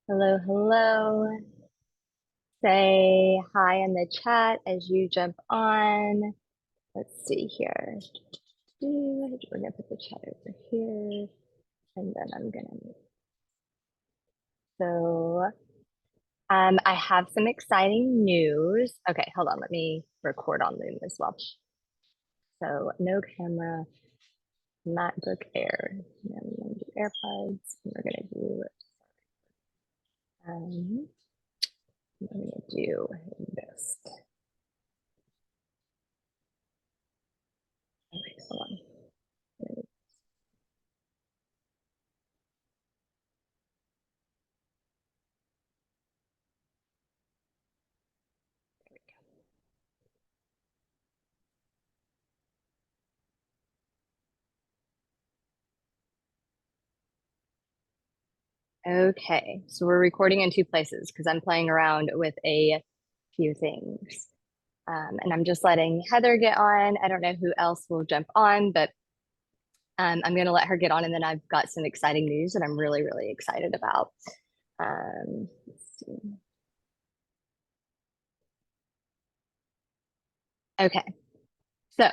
Hello, hello. Say hi in the chat as you jump on. Let's see here. We're gonna put the chat over here, and then I'm gonna. So, I have some exciting news. Okay, hold on. Let me record on Loom as well. So, no camera, MacBook Air, and I'm gonna do AirPods. And we're gonna do. Um, I'm gonna do this. Okay, hold on. Okay, so we're recording in two places because I'm playing around with a few things. And I'm just letting Heather get on. I don't know who else will jump on, but I'm going to let her get on. And then I've got some exciting news that I'm really, really excited about. Let's see. Okay, so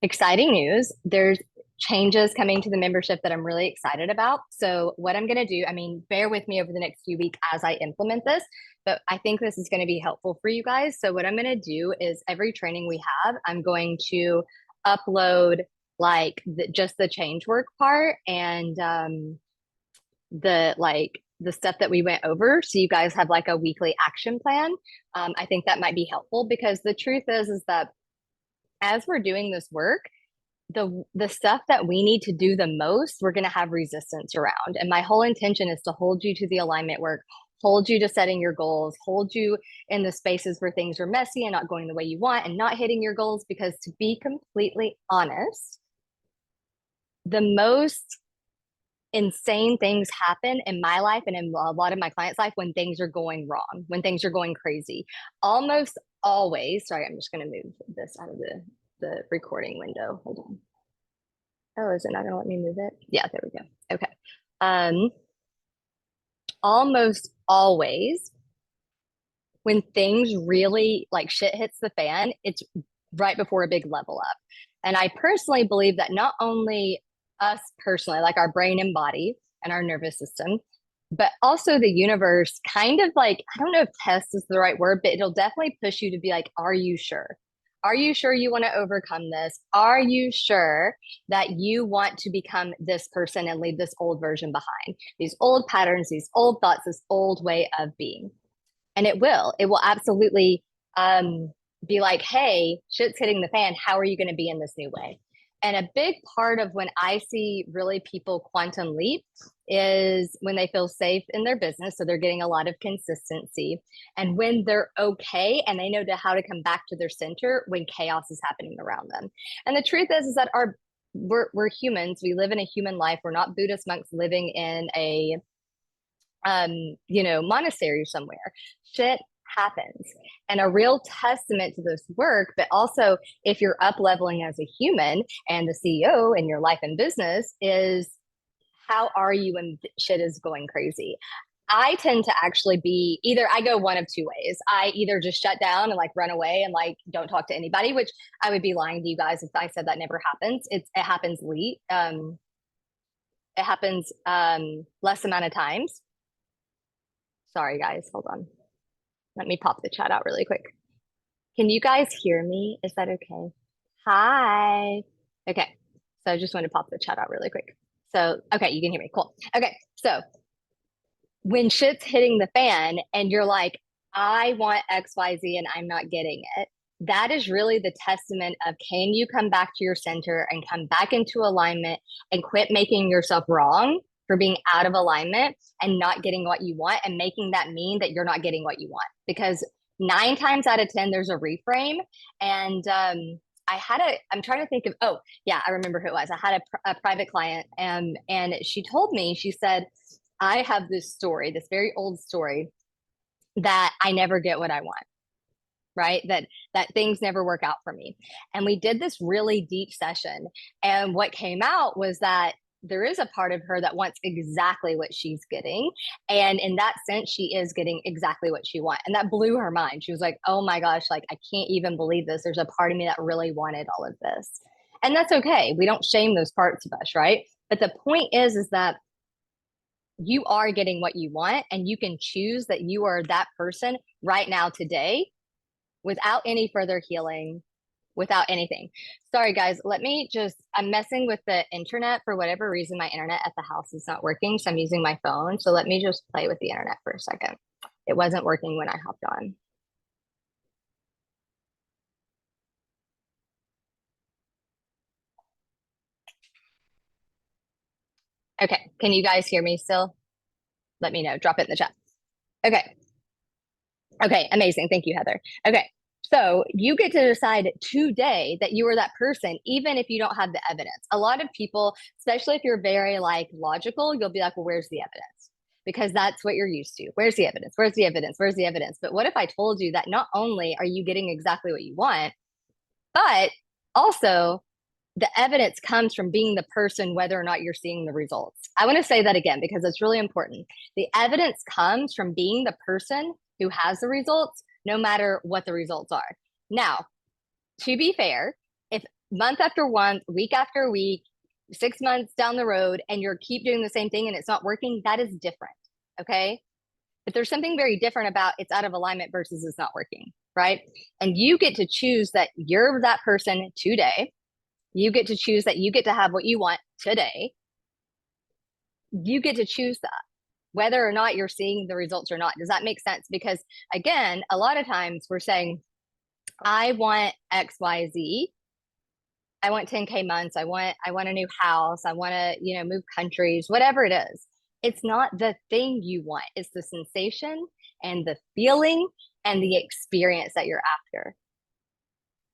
exciting news. There's changes coming to the membership that I'm really excited about. So what I'm going to do, I mean, bear with me over the next few weeks as I implement this, but I think this is going to be helpful for you guys. So what I'm going to do is every training we have, I'm going to upload like just the change work part and the stuff that we went over. So you guys have like a weekly action plan. I think that might be helpful because the truth is that as we're doing this work, the stuff that we need to do the most, we're going to have resistance around. And my whole intention is to hold you to the alignment work, hold you to setting your goals, hold you in the spaces where things are messy and not going the way you want and not hitting your goals. Because to be completely honest, the most insane things happen in my life and in a lot of my clients' life when things are going wrong, when things are going crazy. Almost always, sorry, I'm just going to move this out of the recording window. Hold on. Oh, is it not gonna let me move it? Yeah, there we go. Okay. Um, Almost always when things really like shit hits the fan, it's right before a big level up. And I personally believe that not only us personally, like our brain and body and our nervous system, but also the universe kind of like, I don't know if test is the right word, but it'll definitely push you to be like, are you sure? Are you sure you want to overcome this? Are you sure that you want to become this person and leave this old version behind? These old patterns, these old thoughts, this old way of being. And it will absolutely be like, hey, shit's hitting the fan. How are you going to be in this new way? And a big part of when I see really people quantum leap is when they feel safe in their business. So they're getting a lot of consistency. And when they're okay and they know how to come back to their center when chaos is happening around them. And the truth is that we're humans. We live in a human life. We're not Buddhist monks living in a monastery somewhere. Shit happens. And a real testament to this work, but also if you're up leveling as a human and the CEO in your life and business is how are you when shit is going crazy? I tend to actually be either I go one of two ways. I either just shut down and like run away and like don't talk to anybody, which I would be lying to you guys if I said that never happens. It happens it happens less amount of times. Sorry, guys. Hold on. Let me pop the chat out really quick. Can you guys hear me? Is that okay? Hi. Okay. So I just want to pop the chat out really quick. So, okay, you can hear me. Cool. Okay. So when shit's hitting the fan and you're like, I want XYZ and I'm not getting it, that is really the testament of can you come back to your center and come back into alignment and quit making yourself wrong for being out of alignment and not getting what you want and making that mean that you're not getting what you want. Because 9 times out of 10, there's a reframe. And I'm trying to think of, oh, yeah, I remember who it was. I had a private client and she told me, she said, I have this story, this very old story that I never get what I want, right? That things never work out for me. And we did this really deep session. And what came out was that there is a part of her that wants exactly what she's getting. And in that sense, she is getting exactly what she wants. And that blew her mind. She was like, oh my gosh, like, I can't even believe this. There's a part of me that really wanted all of this. And that's okay. We don't shame those parts of us, right? But the point is that you are getting what you want, and you can choose that you are that person right now today without any further healing, without anything. Sorry, guys. I'm messing with the internet for whatever reason. My internet at the house is not working. So I'm using my phone. So let me just play with the internet for a second. It wasn't working when I hopped on. Okay. Can you guys hear me still? Let me know. Drop it in the chat. Okay. Okay. Amazing. Thank you, Heather. Okay. So you get to decide today that you are that person, even if you don't have the evidence. A lot of people, especially if you're very like logical, you'll be like, well, where's the evidence? Because that's what you're used to. Where's the evidence? Where's the evidence? Where's the evidence? But what if I told you that not only are you getting exactly what you want, but also the evidence comes from being the person, whether or not you're seeing the results. I want to say that again because it's really important. The evidence comes from being the person who has the results, no matter what the results are. Now, to be fair, if month after month, week after week, 6 months down the road, and you're keep doing the same thing and it's not working, that is different. Okay. But there's something very different about it's out of alignment versus it's not working. Right. And you get to choose that you're that person today. You get to choose that you get to have what you want today. You get to choose that, whether or not you're seeing the results or not. Does that make sense? Because again, a lot of times we're saying, I want XYZ. I want 10K months. I want a new house. I want to, move countries, whatever it is. It's not the thing you want. It's the sensation and the feeling and the experience that you're after.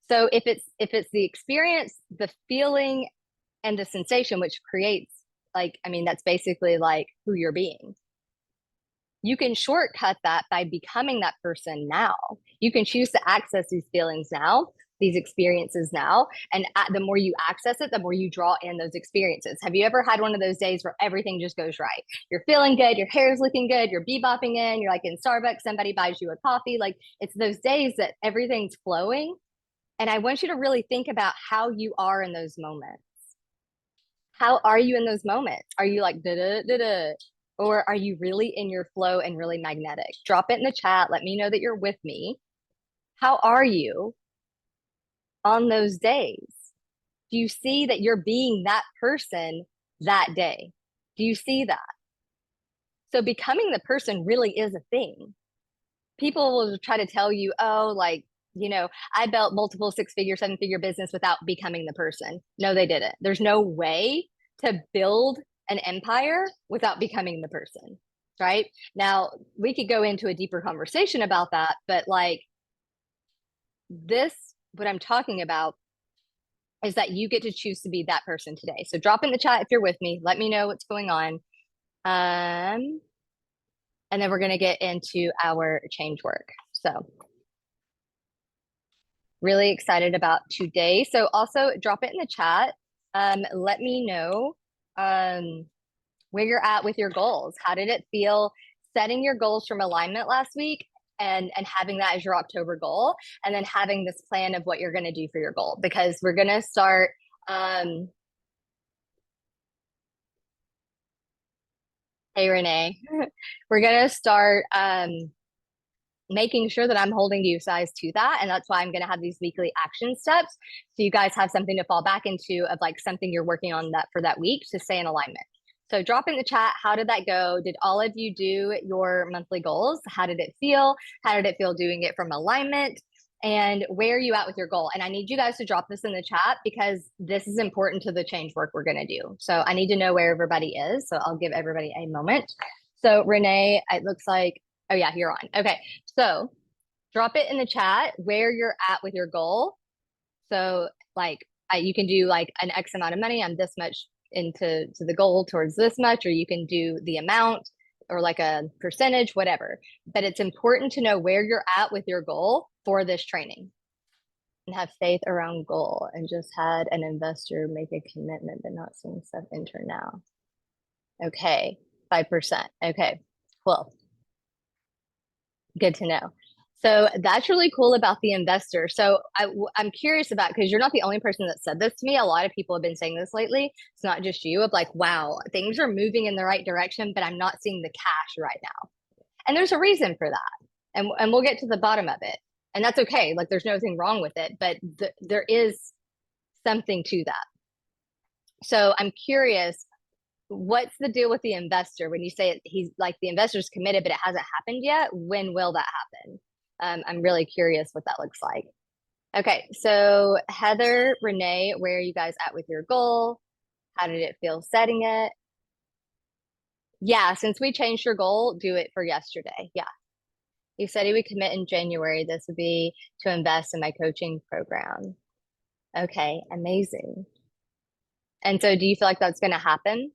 So if it's the experience, the feeling, and the sensation, which creates that's basically like who you're being. You can shortcut that by becoming that person now. You can choose to access these feelings now, these experiences now. And the more you access it, the more you draw in those experiences. Have you ever had one of those days where everything just goes right? You're feeling good, your hair's looking good, you're bebopping in, you're like in Starbucks, somebody buys you a coffee. Like it's those days that everything's flowing. And I want you to really think about how you are in those moments. How are you in those moments? Are you like da da da da? Or are you really in your flow and really magnetic? Drop it in the chat. Let me know that you're with me. How are you on those days? Do you see that you're being that person that day? Do you see that? So becoming the person really is a thing. People will try to tell you, oh, like, I built multiple 6-figure, 7-figure business without becoming the person. No, they didn't. There's no way to build an empire without becoming the person, right? Now, we could go into a deeper conversation about that, but like what I'm talking about is that you get to choose to be that person today. So drop in the chat if you're with me. Let me know what's going on. And then we're going to get into our change work. So really excited about today. So also drop it in the chat. Let me know where you're at with your goals. How did it feel setting your goals from alignment last week and having that as your October goal, and then having this plan of what you're going to do for your goal? Because we're going to start hey Renee, we're going to start making sure that I'm holding you guys to that. And that's why I'm going to have these weekly action steps. So you guys have something to fall back into of like something you're working on that for that week to stay in alignment. So drop in the chat. How did that go? Did all of you do your monthly goals? How did it feel? How did it feel doing it from alignment? And where are you at with your goal? And I need you guys to drop this in the chat because this is important to the change work we're going to do. So I need to know where everybody is. So I'll give everybody a moment. So Renee, it looks like, oh yeah, you're on. Okay. So drop it in the chat where you're at with your goal. So like you can do like an X amount of money. I'm this much into the goal towards this much, or you can do the amount or like a percentage, whatever. But it's important to know where you're at with your goal for this training. and have faith around goal and just had an investor make a commitment but not seeing stuff enter now. Okay, 5%. Okay, cool. Good to know. So that's really cool about the investor. So I'm curious about, because you're not the only person that said this to me. A lot of people have been saying this lately. It's not just you, of like, wow, things are moving in the right direction, but I'm not seeing the cash right now. And there's a reason for that. And we'll get to the bottom of it. And that's okay. Like there's nothing wrong with it, but there is something to that. So I'm curious, what's the deal with the investor when you say he's like the investor's committed, but it hasn't happened yet? When will that happen? I'm really curious what that looks like. Okay, so Heather, Renee, where are you guys at with your goal? How did it feel setting it? Yeah, since we changed your goal, do it for yesterday. Yeah. You said he would commit in January. This would be to invest in my coaching program. Okay, amazing. And so do you feel like that's going to happen?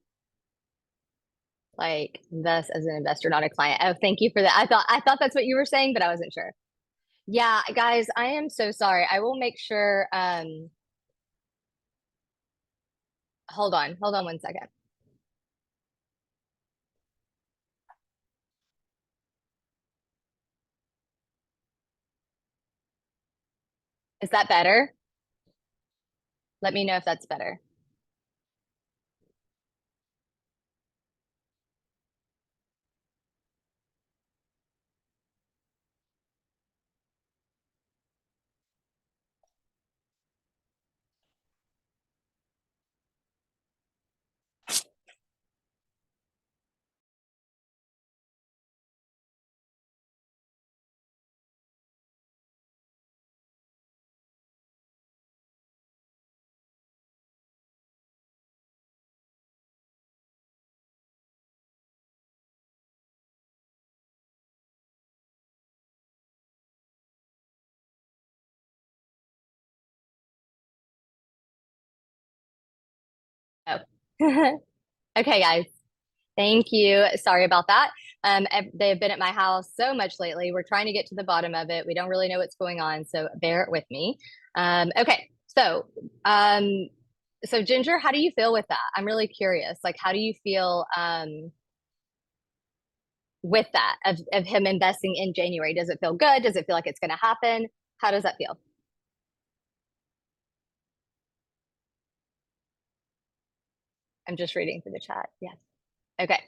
Like invest as an investor, not a client. Oh, thank you for that. I thought that's what you were saying, but I wasn't sure. Yeah, guys, I am so sorry. I will make sure hold on 1 second. Is that better? Let me know if that's better. Oh. Okay, guys. Thank you. Sorry about that. They've been at my house so much lately. We're trying to get to the bottom of it. We don't really know what's going on, so bear it with me. Okay, um, so Ginger, how do you feel with that? I'm really curious. Like, how do you feel with that of him investing in January? Does it feel good? Does it feel like it's going to happen? How does that feel? I'm just reading through the chat. Yes. Okay.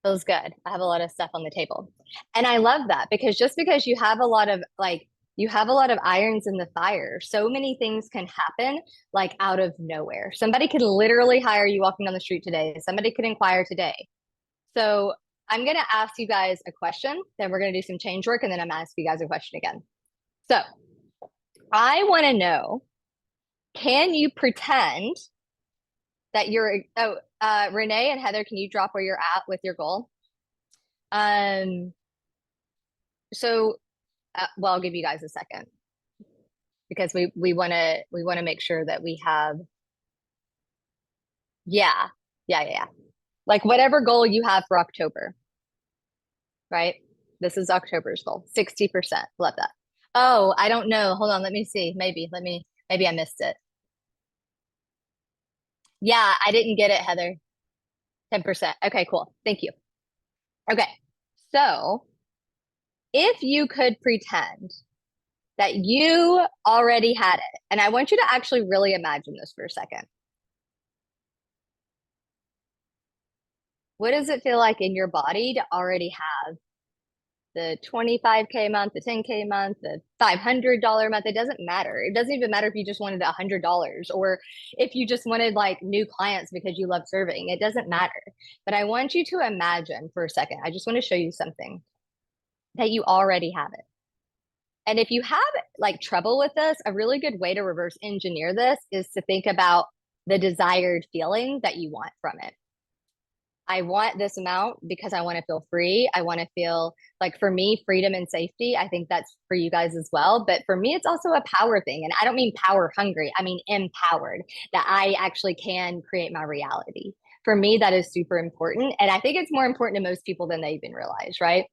Feels good. I have a lot of stuff on the table. And I love that because just because you have a lot of like, you have a lot of irons in the fire, so many things can happen like out of nowhere. Somebody could literally hire you walking down the street today. Somebody could inquire today. So I'm going to ask you guys a question, then we're going to do some change work, and then I'm going to ask you guys a question again. So I want to know, can you pretend that you're, Renee and Heather, can you drop where you're at with your goal? Um, so well, I'll give you guys a second because we want to make sure that we have yeah, yeah. Like whatever goal you have for October, right? This is October's goal. 60%. Love that. Oh, I don't know. Hold on, let me see. Maybe I missed it. Yeah, I didn't get it, Heather. 10%. Okay, cool. Thank you. Okay. So, if you could pretend that you already had it, and I want you to actually really imagine this for a second. What does it feel like in your body to already have the 25K month, the 10K month, the $500 month? It doesn't matter. It doesn't even matter if you just wanted $100 or if you just wanted like new clients because you love serving. It doesn't matter. But I want you to imagine for a second. I just want to show you something that you already have it. And if you have like trouble with this, a really good way to reverse engineer this is to think about the desired feeling that you want from it. I want this amount because I want to feel free. I want to feel like, for me, freedom and safety. I think that's for you guys as well. But for me, it's also a power thing. And I don't mean power hungry, I mean empowered, that I actually can create my reality. For me, that is super important. And I think it's more important to most people than they even realize, right?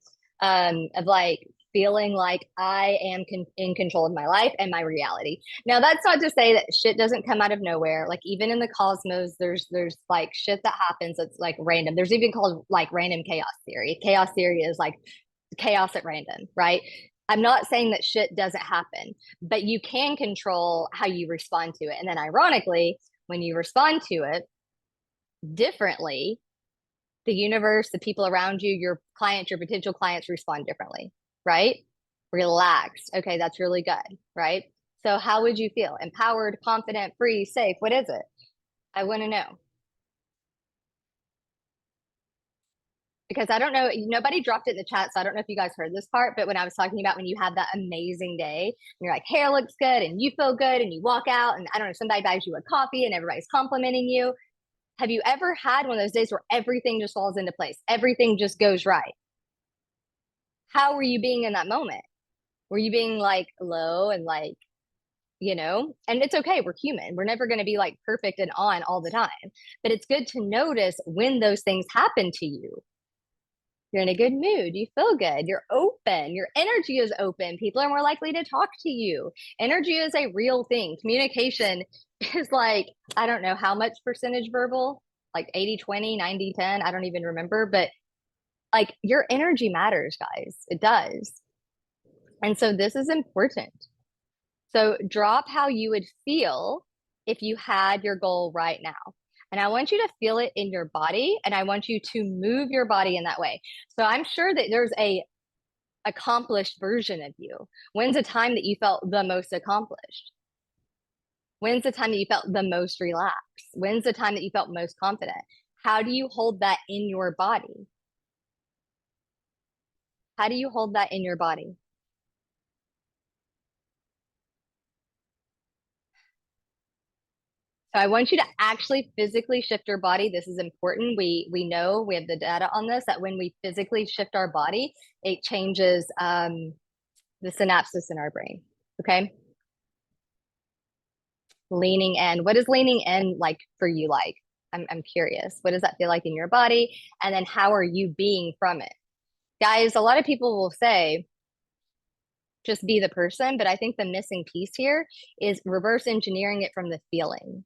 Of like, feeling like I am in control of my life and my reality. Now, that's not to say that shit doesn't come out of nowhere. Like even in the cosmos, there's like shit that happens that's like random. There's even called like random chaos theory. Chaos theory is like chaos at random, right? I'm not saying that shit doesn't happen, but you can control how you respond to it. And then ironically, when you respond to it differently, the universe, the people around you, your clients, your potential clients respond differently, right? Relaxed. Okay, that's really good, right? So, how would you feel? Empowered, confident, free, safe? What is it? I want to know. Because I don't know, nobody dropped it in the chat, so I don't know if you guys heard this part, but when I was talking about when you have that amazing day, and you're like, hair looks good, and you feel good, and you walk out, and I don't know, somebody buys you a coffee, and everybody's complimenting you. Have you ever had one of those days where everything just falls into place? Everything just goes right. How were you being in that moment? Were you being like low and like, and it's okay. We're human. We're never going to be like perfect and on all the time. But it's good to notice when those things happen to you. You're in a good mood. You feel good. You're open. Your energy is open. People are more likely to talk to you. Energy is a real thing. Communication is like, I don't know how much percentage verbal, like 80-20, 90-10. I don't even remember. But like your energy matters, guys. It does. And so this is important. So drop how you would feel if you had your goal right now. And I want you to feel it in your body and I want you to move your body in that way. So I'm sure that there's a accomplished version of you. When's the time that you felt the most accomplished? When's the time that you felt the most relaxed? When's the time that you felt most confident? How do you hold that in your body? How do you hold that in your body? So I want you to actually physically shift your body. This is important. We know we have the data on this that when we physically shift our body, it changes the synapses in our brain. Okay, leaning in. What is leaning in like for you? Like, I'm curious. What does that feel like in your body? And then how are you being from it, guys? A lot of people will say just be the person, but I think the missing piece here is reverse engineering it from the feeling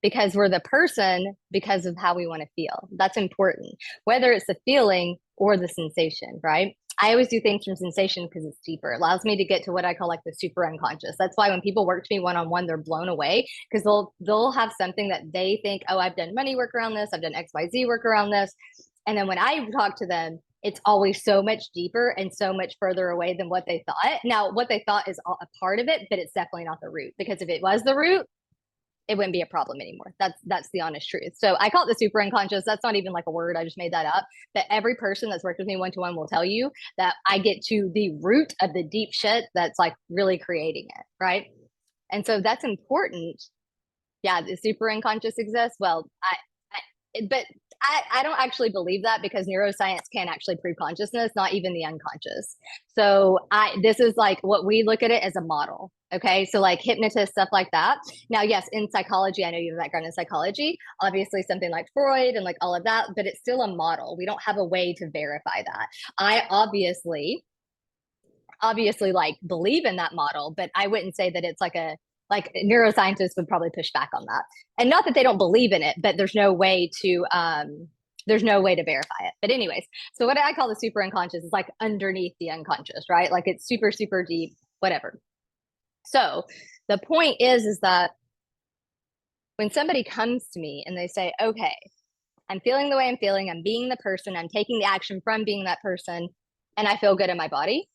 because we're the person because of how we want to feel. That's important, whether it's the feeling or the sensation, right? I always do things from sensation because it's deeper. It allows me to get to what I call like the super unconscious. That's why when people work to me one on one, they're blown away because they'll have something that they think, oh, I've done money work around this, I've done XYZ work around this. And then when I talk to them, it's always so much deeper and so much further away than what they thought. Now, what they thought is a part of it, but it's definitely not the root because if it was the root, it wouldn't be a problem anymore. That's the honest truth. So I call it the super unconscious. That's not even like a word. I just made that up. But every person that's worked with me one to one will tell you that I get to the root of the deep shit that's like really creating it. Right. And so that's important. Yeah, the super unconscious exists. Well, but I don't actually believe that because neuroscience can actually prove consciousness, not even the unconscious. So this is like what we look at it as a model. Okay. So like hypnotists, stuff like that. Now, yes, in psychology, I know you have a background in psychology, obviously something like Freud and like all of that, but it's still a model. We don't have a way to verify that. I obviously like believe in that model, but I wouldn't say that it's like neuroscientists would probably push back on that. And not that they don't believe in it, but there's no way to verify it. But anyways, so what I call the super unconscious is like underneath the unconscious, right? Like it's super, super deep, whatever. So the point is that when somebody comes to me and they say, okay, I'm feeling the way I'm feeling, I'm being the person, I'm taking the action from being that person, and I feel good in my body,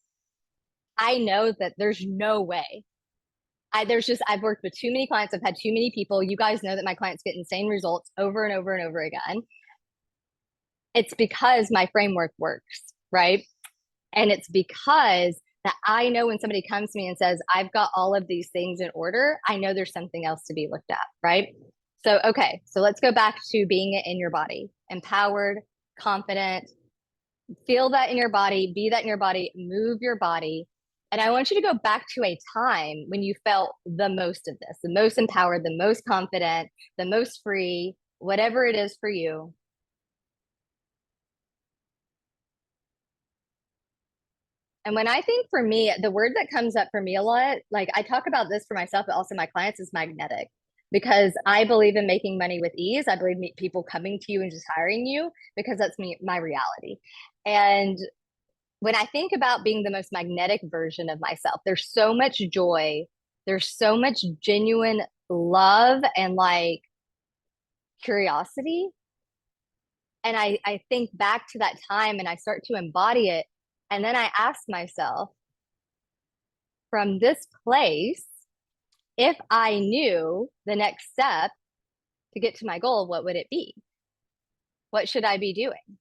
I know that there's no way. I've worked with too many clients. I've had too many people. You guys know that my clients get insane results over and over and over again. It's because my framework works, right? And it's because that I know when somebody comes to me and says, I've got all of these things in order, I know there's something else to be looked at, right? So, okay, so let's go back to being it in your body, empowered, confident, feel that in your body, be that in your body, move your body. And I want you to go back to a time when you felt the most of this, the most empowered, the most confident, the most free, whatever it is for you. And when I think for me, the word that comes up for me a lot, like I talk about this for myself, but also my clients, is magnetic. Because I believe in making money with ease. I believe people coming to you and just hiring you because that's my reality. And when I think about being the most magnetic version of myself, there's so much joy, there's so much genuine love and like curiosity. And I think back to that time and I start to embody it. And then I ask myself, from this place, if I knew the next step to get to my goal, what would it be? What should I be doing?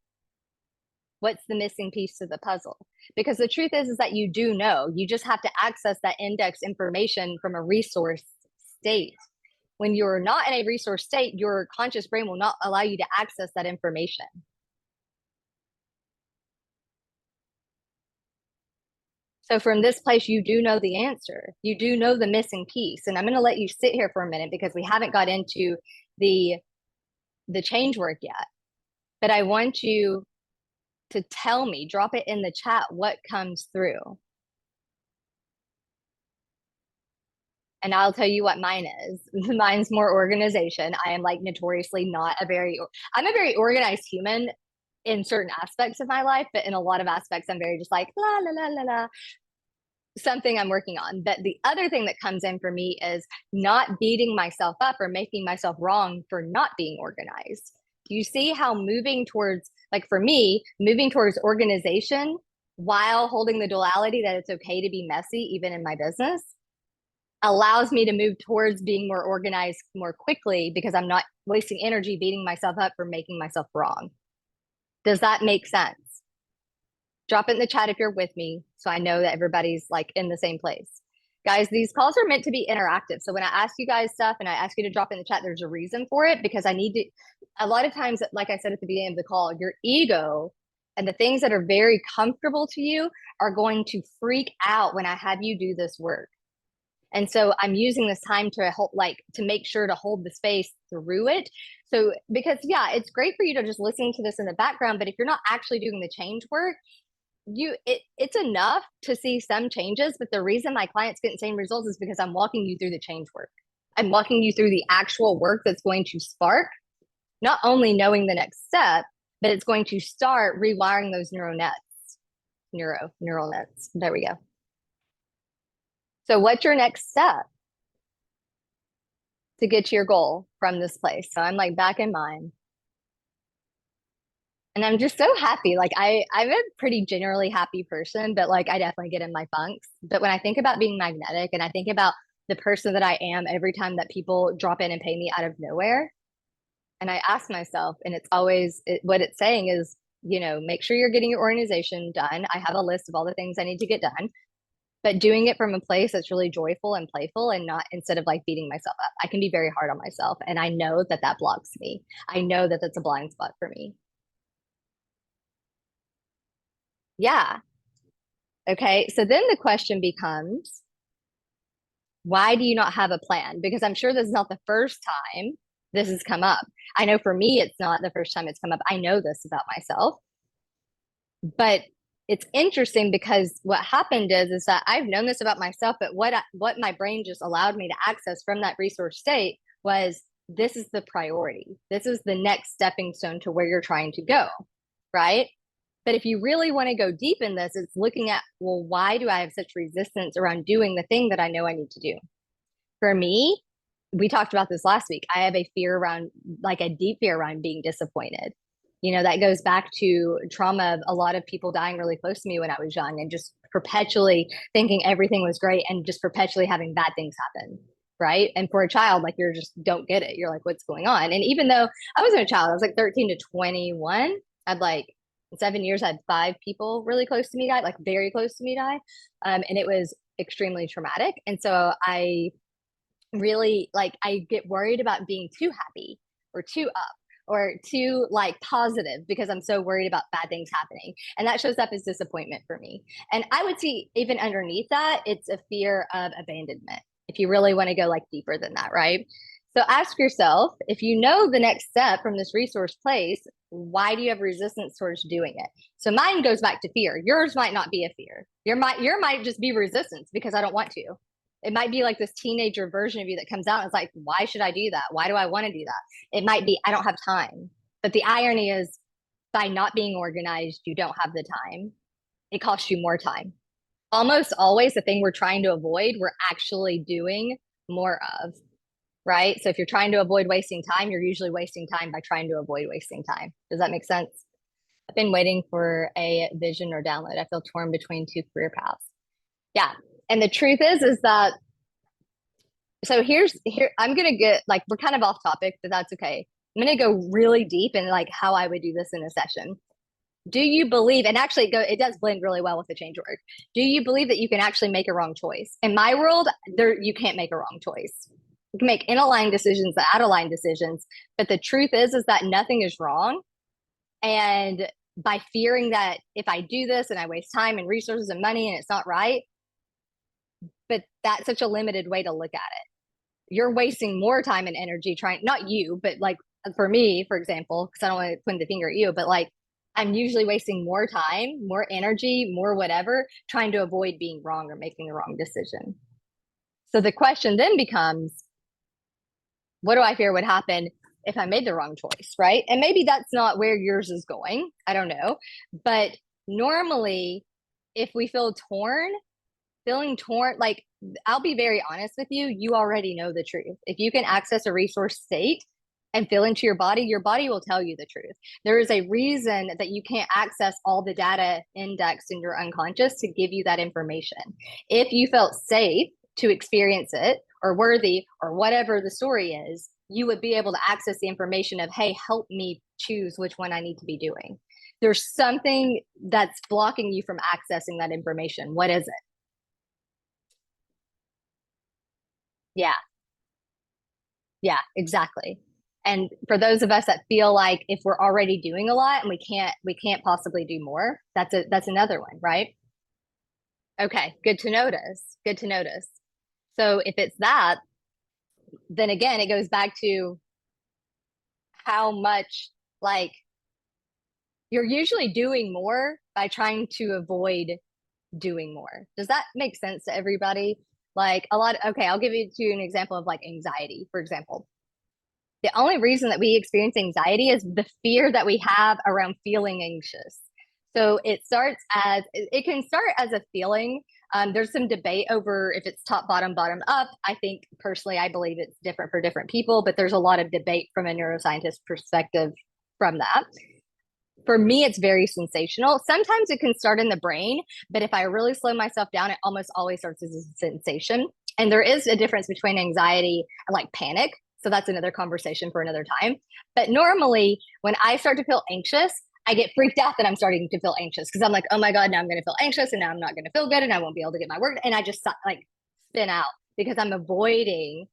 What's the missing piece to the puzzle? Because the truth is that you do know. You just have to access that index information from a resource state. When you're not in a resource state, your conscious brain will not allow you to access that information. So from this place, you do know the answer. You do know the missing piece. And I'm going to let you sit here for a minute because we haven't got into the the change work yet. But I want you to tell me, drop it in the chat, what comes through. And I'll tell you what mine is. Mine's more organization. I am like notoriously not a very, I'm a very organized human in certain aspects of my life, but in a lot of aspects, I'm very just like, la, la, la, la, la, something I'm working on. But the other thing that comes in for me is not beating myself up or making myself wrong for not being organized. Do you see how moving towards, like for me, moving towards organization while holding the duality that it's okay to be messy, even in my business, allows me to move towards being more organized more quickly because I'm not wasting energy beating myself up for making myself wrong. Does that make sense? Drop it in the chat if you're with me so I know that everybody's like in the same place. Guys, these calls are meant to be interactive. So when I ask you guys stuff and I ask you to drop in the chat, there's a reason for it because I need to, a lot of times, like I said at the beginning of the call, your ego and the things that are very comfortable to you are going to freak out when I have you do this work. And so I'm using this time to hold, like, to make sure to hold the space through it. So, because yeah, it's great for you to just listen to this in the background, but if you're not actually doing the change work, it's enough to see some changes, but the reason my clients get the same results is because I'm walking you through the change work. I'm walking you through the actual work that's going to spark not only knowing the next step, but it's going to start rewiring those neural nets. There we go. So what's your next step to get to your goal from this place? So I'm like back in mind. And I'm just so happy. Like I'm a pretty generally happy person, but like I definitely get in my funks. But when I think about being magnetic and I think about the person that I am every time that people drop in and pay me out of nowhere, and I ask myself, and it's always what it's saying is, you know, make sure you're getting your organization done. I have a list of all the things I need to get done, but doing it from a place that's really joyful and playful and not instead of like beating myself up. I can be very hard on myself. And I know that that blocks me. I know that that's a blind spot for me. Yeah. Okay. So then the question becomes, why do you not have a plan? Because I'm sure this is not the first time this has come up. I know for me, it's not the first time it's come up. I know this about myself, but it's interesting because what happened is that I've known this about myself, but what my brain just allowed me to access from that resource state was this is the priority. This is the next stepping stone to where you're trying to go, right? But if you really want to go deep in this, it's looking at, well, why do I have such resistance around doing the thing that I know I need to do? For me, we talked about this last week. I have a fear around, like a deep fear around being disappointed. You know, that goes back to trauma of a lot of people dying really close to me when I was young and just perpetually thinking everything was great and just perpetually having bad things happen. Right. And for a child, like you're just don't get it. You're like, what's going on? And even though I wasn't a child, I was like 13 to 21. I'd like in 7 years, I had 5 people really close to me die, like very close to me die. And it was extremely traumatic. And so I really like I get worried about being too happy or too up or too like positive because I'm so worried about bad things happening. And that shows up as disappointment for me. And I would see even underneath that, it's a fear of abandonment. If you really want to go like deeper than that, right? So ask yourself, if you know the next step from this resource place, why do you have resistance towards doing it? So mine goes back to fear. Yours might not be a fear. Your might just be resistance because I don't want to. It might be like this teenager version of you that comes out and is like, why should I do that? Why do I want to do that? It might be, I don't have time. But the irony is, by not being organized, you don't have the time. It costs you more time. Almost always the thing we're trying to avoid, we're actually doing more of, right? So if you're trying to avoid wasting time, you're usually wasting time by trying to avoid wasting time. Does that make sense? I've been waiting for a vision or download. I feel torn between two career paths. Yeah. And the truth is that, so here, I'm going to get like, we're kind of off topic, but that's okay. I'm going to go really deep in like how I would do this in a session. Do you believe, and actually it does blend really well with the change work. Do you believe that you can actually make a wrong choice? In my world, you can't make a wrong choice. You can make in-aligned decisions, out-aligned decisions, but the truth is that nothing is wrong. And by fearing that if I do this and I waste time and resources and money and it's not right, but that's such a limited way to look at it. You're wasting more time and energy trying, not you, but like for me, for example, because I don't want to point the finger at you, but like I'm usually wasting more time, more energy, more whatever, trying to avoid being wrong or making the wrong decision. So the question then becomes, what do I fear would happen if I made the wrong choice, right? And maybe that's not where yours is going. I don't know. But normally, if we feel torn, feeling torn, like I'll be very honest with you, you already know the truth. If you can access a resource state and feel into your body will tell you the truth. There is a reason that you can't access all the data indexed in your unconscious to give you that information. If you felt safe to experience it or worthy or whatever the story is, you would be able to access the information of, hey, help me choose which one I need to be doing. There's something that's blocking you from accessing that information. What is it? Yeah, yeah, exactly. And for those of us that feel like if we're already doing a lot and we can't possibly do more, that's another one, right? Okay, good to notice. Good to notice. So if it's that, then again, it goes back to how much like you're usually doing more by trying to avoid doing more. Does that make sense to everybody? Like a lot, okay, I'll give you an example of like anxiety, for example. The only reason that we experience anxiety is the fear that we have around feeling anxious. So it can start as a feeling. There's some debate over if it's top, bottom up. I think personally, I believe it's different for different people, but there's a lot of debate from a neuroscientist perspective from that. For me, it's very sensational. Sometimes it can start in the brain, but if I really slow myself down, it almost always starts as a sensation. And there is a difference between anxiety and like panic. So that's another conversation for another time. But normally, when I start to feel anxious, I get freaked out that I'm starting to feel anxious because I'm like, oh my God, now I'm going to feel anxious and now I'm not going to feel good and I won't be able to get my work. And I just like spin out because I'm avoiding,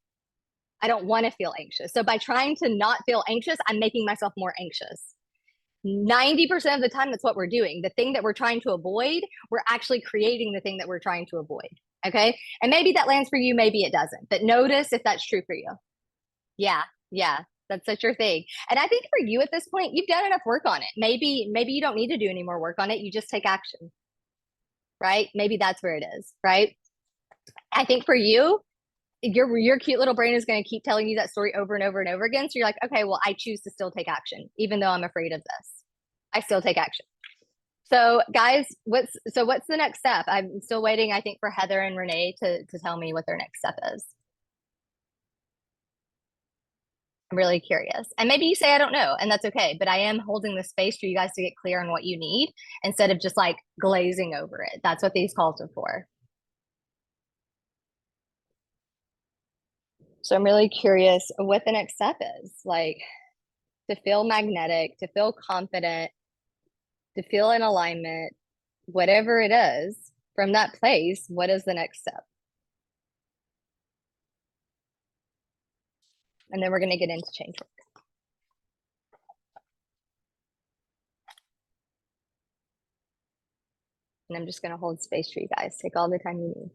I don't want to feel anxious. So by trying to not feel anxious, I'm making myself more anxious. 90% of the time, that's what we're doing. The thing that we're trying to avoid, we're actually creating the thing that we're trying to avoid. Okay. And maybe that lands for you, maybe it doesn't. But notice if that's true for you. Yeah. Yeah. That's such your thing. And I think for you at this point, you've done enough work on it. Maybe you don't need to do any more work on it. You just take action, right? Maybe that's where it is, right? I think for you, your cute little brain is going to keep telling you that story over and over and over again. So you're like, okay, well, I choose to still take action, even though I'm afraid of this. I still take action. So guys, what's the next step? I'm still waiting, I think, for Heather and Renee to tell me what their next step is. I'm really curious. And maybe you say I don't know, and that's okay, but I am holding the space for you guys to get clear on what you need instead of just like glazing over it. That's what these calls are for. So I'm really curious what the next step is. Like to feel magnetic, to feel confident, to feel in alignment, whatever it is, from that place, what is the next step? And then we're going to get into change work. And I'm just going to hold space for you guys. Take all the time you need.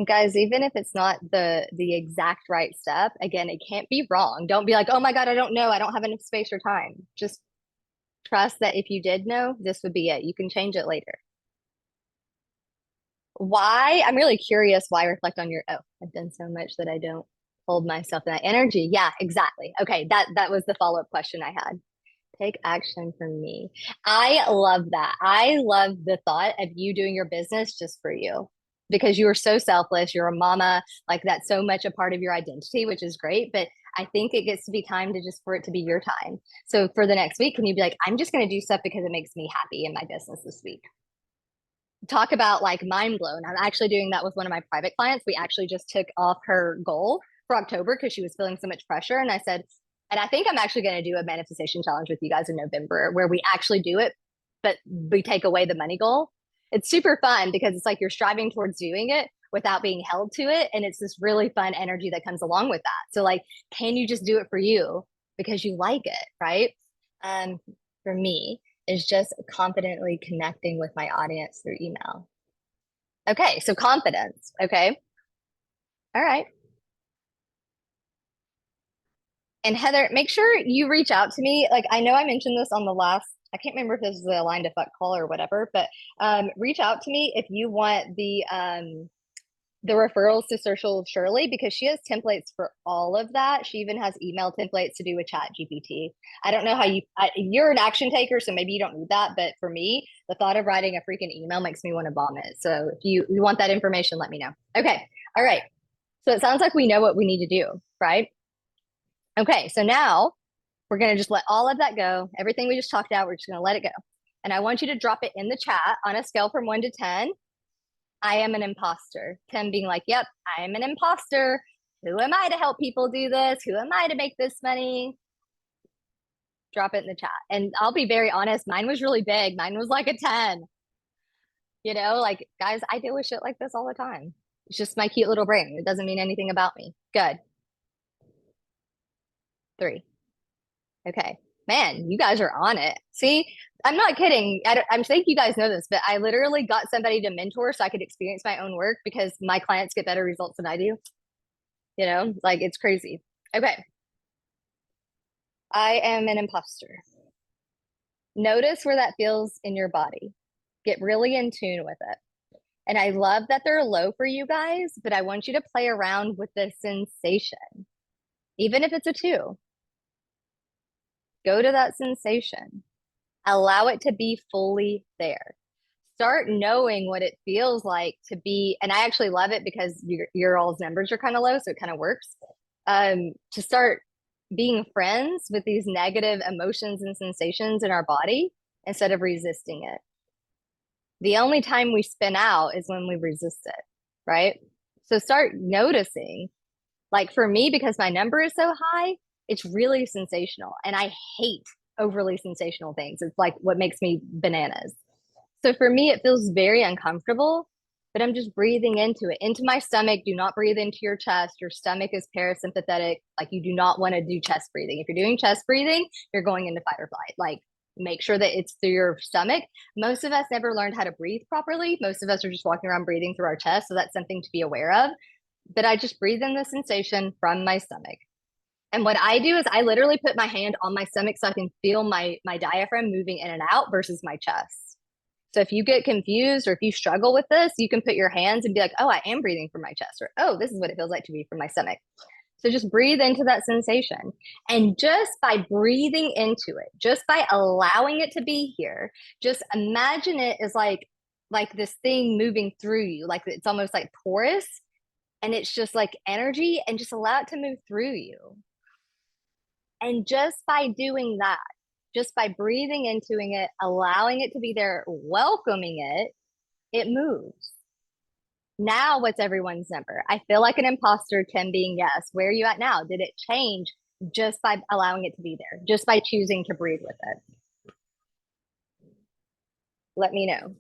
And guys, even if it's not the exact right step, again, it can't be wrong. Don't be like, "Oh my God, I don't know. I don't have enough space or time." Just trust that if you did know, this would be it. You can change it later. Why? I'm really curious why reflect on your, oh, I've done so much that I don't hold myself in that energy. Yeah, exactly. Okay, that was the follow-up question I had. Take action for me. I love that. I love the thought of you doing your business just for you because you are so selfless. You're a mama, like that's so much a part of your identity, which is great. But I think it gets to be time to just for it to be your time. So for the next week, can you be like, I'm just going to do stuff because it makes me happy in my business this week? Talk about like mind blown. I'm actually doing that with one of my private clients. We actually just took off her goal for October because she was feeling so much pressure. And I said, and I think I'm actually going to do a manifestation challenge with you guys in November where we actually do it, but we take away the money goal. It's super fun because it's like you're striving towards doing it without being held to it. And it's this really fun energy that comes along with that. So, like, can you just do it for you because you like it? Right. Um, for me, is just confidently connecting with my audience through email. Okay, so confidence. Okay. All right. And Heather, make sure you reach out to me. Like, I know I mentioned this on the last, I can't remember if this was a line to fuck call or whatever, but reach out to me if you want the referrals to Social Shirley because she has templates for all of that. She even has email templates to do with Chat GPT. I don't know how you're an action taker, so maybe you don't need that. But for me, the thought of writing a freaking email makes me want to vomit. So if you want that information, let me know. Okay. All right. So it sounds like we know what we need to do, right? Okay. So now we're going to just let all of that go. Everything we just talked about, we're just going to let it go. And I want you to drop it in the chat on a scale from 1 to 10. I am an imposter. Tim being like, yep, I am an imposter. Who am I to help people do this? Who am I to make this money? Drop it in the chat. And I'll be very honest, mine was really big. Mine was like a 10. You know, like, guys, I deal with shit like this all the time. It's just my cute little brain. It doesn't mean anything about me. Good. 3. Okay. Man, you guys are on it. See, I'm not kidding. I think you guys know this, but I literally got somebody to mentor so I could experience my own work because my clients get better results than I do. You know, like it's crazy. Okay. I am an imposter. Notice where that feels in your body. Get really in tune with it. And I love that they're low for you guys, but I want you to play around with the sensation, even if it's a 2. Go to that sensation, allow it to be fully there. Start knowing what it feels like to be, and I actually love it because your all's numbers are kind of low, so it kind of works. To start being friends with these negative emotions and sensations in our body instead of resisting it. The only time we spin out is when we resist it, right? So start noticing, like for me, because my number is so high, it's really sensational. And I hate overly sensational things. It's like what makes me bananas. So for me, it feels very uncomfortable, but I'm just breathing into it, into my stomach. Do not breathe into your chest. Your stomach is parasympathetic. Like you do not want to do chest breathing. If you're doing chest breathing, you're going into fight or flight. Like make sure that it's through your stomach. Most of us never learned how to breathe properly. Most of us are just walking around breathing through our chest. So that's something to be aware of. But I just breathe in the sensation from my stomach. And what I do is I literally put my hand on my stomach so I can feel my diaphragm moving in and out versus my chest. So if you get confused or if you struggle with this, you can put your hands and be like, oh, I am breathing from my chest, or oh, this is what it feels like to be from my stomach. So just breathe into that sensation. And just by breathing into it, just by allowing it to be here, just imagine it as like this thing moving through you, like it's almost like porous and it's just like energy, and just allow it to move through you. And just by doing that, just by breathing into it, allowing it to be there, welcoming it, it moves. Now, what's everyone's number? I feel like an imposter, 10 being yes. Where are you at now? Did it change just by allowing it to be there, just by choosing to breathe with it? Let me know.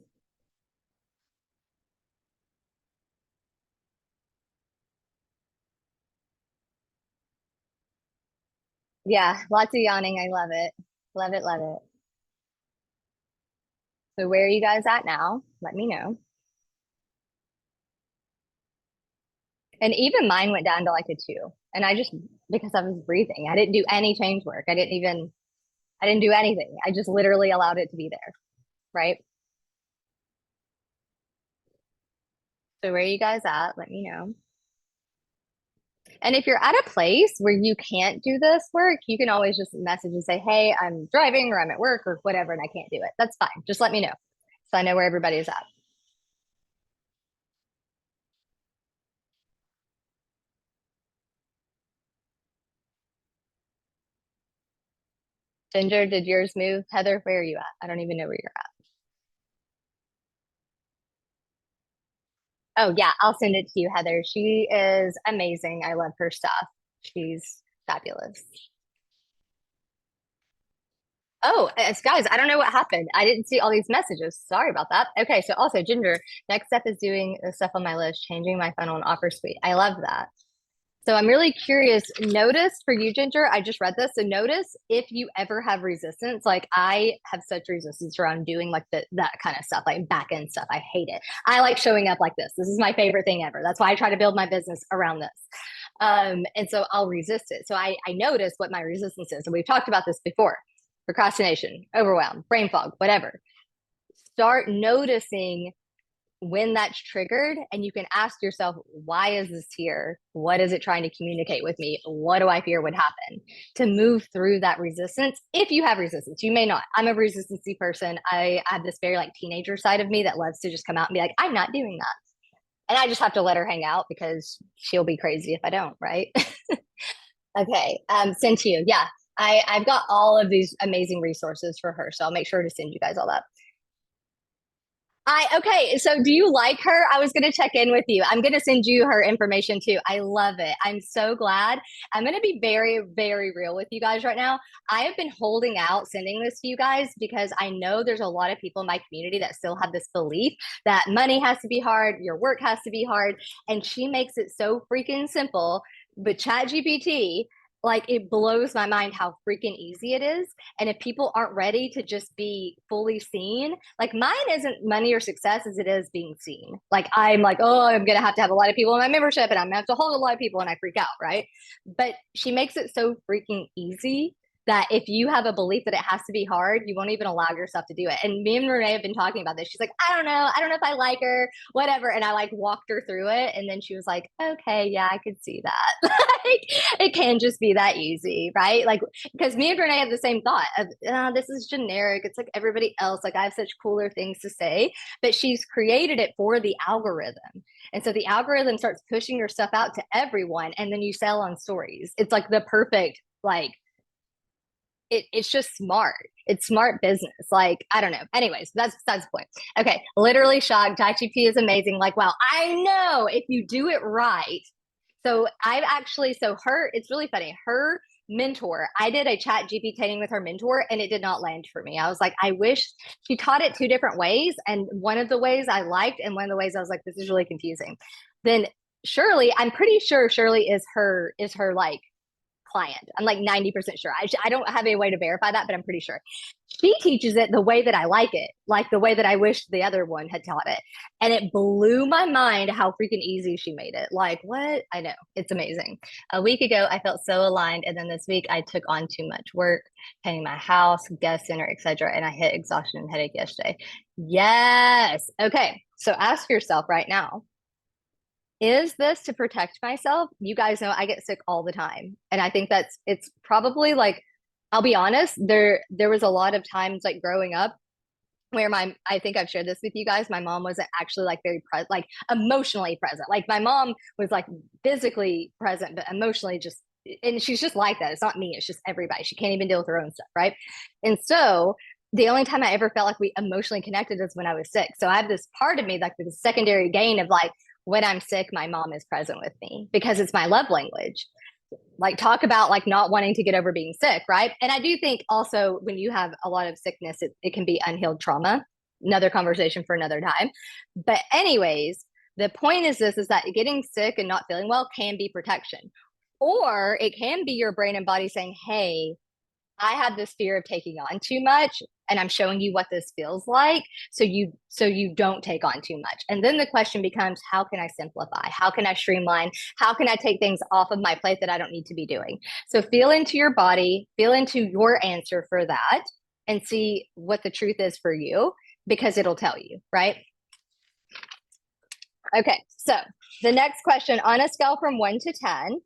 Yeah, lots of yawning. I love it. Love it, love it. So, where are you guys at now? Let me know. And even mine went down to like a two. And I just, because I was breathing, I didn't do any change work. I didn't do anything. I just literally allowed it to be there. Right. So where are you guys at? Let me know. And if you're at a place where you can't do this work, you can always just message and say, hey, I'm driving or I'm at work or whatever, and I can't do it. That's fine. Just let me know so I know where everybody is at. Ginger, did yours move? Heather, where are you at? I don't even know where you're at. Oh, yeah, I'll send it to you, Heather. She is amazing. I love her stuff. She's fabulous. Oh, guys, I don't know what happened. I didn't see all these messages. Sorry about that. Okay, so also, Ginger, next step is doing the stuff on my list, changing my funnel and offer suite. I love that. So I'm really curious. Notice for you, Ginger, I just read this. So notice if you ever have resistance, like I have such resistance around doing like that kind of stuff, like back end stuff. I hate it. I like showing up like this. This is my favorite thing ever. That's why I try to build my business around this. And so I'll resist it. So I notice what my resistance is. And we've talked about this before: procrastination, overwhelm, brain fog, whatever. Start noticing when that's triggered, and you can ask yourself, why is this here? What is it trying to communicate with me? What do I fear would happen? To move through that resistance. If you have resistance, you may not. I'm a resistancy person. I have this very like teenager side of me that loves to just come out and be like, I'm not doing that. And I just have to let her hang out because she'll be crazy if I don't, right? Okay. Send to you. Yeah. I've got all of these amazing resources for her. So I'll make sure to send you guys all that. Okay, so do you like her? I was gonna check in with you. I'm gonna send you her information too. I love it. I'm so glad. I'm gonna be very, very real with you guys right now. I have been holding out sending this to you guys because I know there's a lot of people in my community that still have this belief that money has to be hard, your work has to be hard, and she makes it so freaking simple. But ChatGPT, like it blows my mind how freaking easy it is. And if people aren't ready to just be fully seen, like mine isn't money or success as it is being seen. Like I'm like, oh, I'm gonna have to have a lot of people in my membership and I'm gonna have to hold a lot of people and I freak out, right? But she makes it so freaking easy that if you have a belief that it has to be hard, you won't even allow yourself to do it. And me and Renee have been talking about this. She's like, I don't know. I don't know if I like her, whatever. And I like walked her through it. And then she was like, okay, yeah, I could see that. Like, it can just be that easy, right? Like, because me and Renee have the same thought of, this is generic. It's like everybody else. Like, I have such cooler things to say, but she's created it for the algorithm. And so the algorithm starts pushing your stuff out to everyone. And then you sell on stories. It's like the perfect, like, it's just smart. It's smart business. Like, I don't know. Anyways, that's the point. Okay. Literally shocked. TaiChiP is amazing. Like, wow, I know if you do it right. So I've actually, so her, it's really funny. Her mentor, I did a chat GPT training with her mentor and it did not land for me. I was like, I wish she taught it two different ways. And one of the ways I liked, and one of the ways I was like, this is really confusing. Then Shirley, I'm pretty sure Shirley is her like client. I'm like 90% sure. I don't have any way to verify that, but I'm pretty sure. She teaches it the way that I like it, like the way that I wish the other one had taught it. And it blew my mind how freaking easy she made it. Like, what? I know. It's amazing. A week ago, I felt so aligned. And then this week, I took on too much work, paying my house, guest center, etc. And I hit exhaustion and headache yesterday. Yes. Okay. So ask yourself right now, is this to protect myself? You guys know I get sick all the time. And I think it's probably like, I'll be honest, there was a lot of times like growing up where I think I've shared this with you guys. My mom wasn't actually like very present, like emotionally present. Like my mom was like physically present, but emotionally just, and she's just like that. It's not me, it's just everybody. She can't even deal with her own stuff, right? And so the only time I ever felt like we emotionally connected is when I was sick. So I have this part of me, like the secondary gain of like, when I'm sick, my mom is present with me because it's my love language. Like, talk about like not wanting to get over being sick, right? And I do think also when you have a lot of sickness, it can be unhealed trauma. Another conversation for another time. But anyways, the point is that getting sick and not feeling well can be protection. Or it can be your brain and body saying, hey, I have this fear of taking on too much, and I'm showing you what this feels like, so you don't take on too much. And then the question becomes, how can I simplify? How can I streamline? How can I take things off of my plate that I don't need to be doing? So feel into your body, feel into your answer for that, and see what the truth is for you, because it'll tell you, right? Okay, so the next question, on a scale from 1 to 10.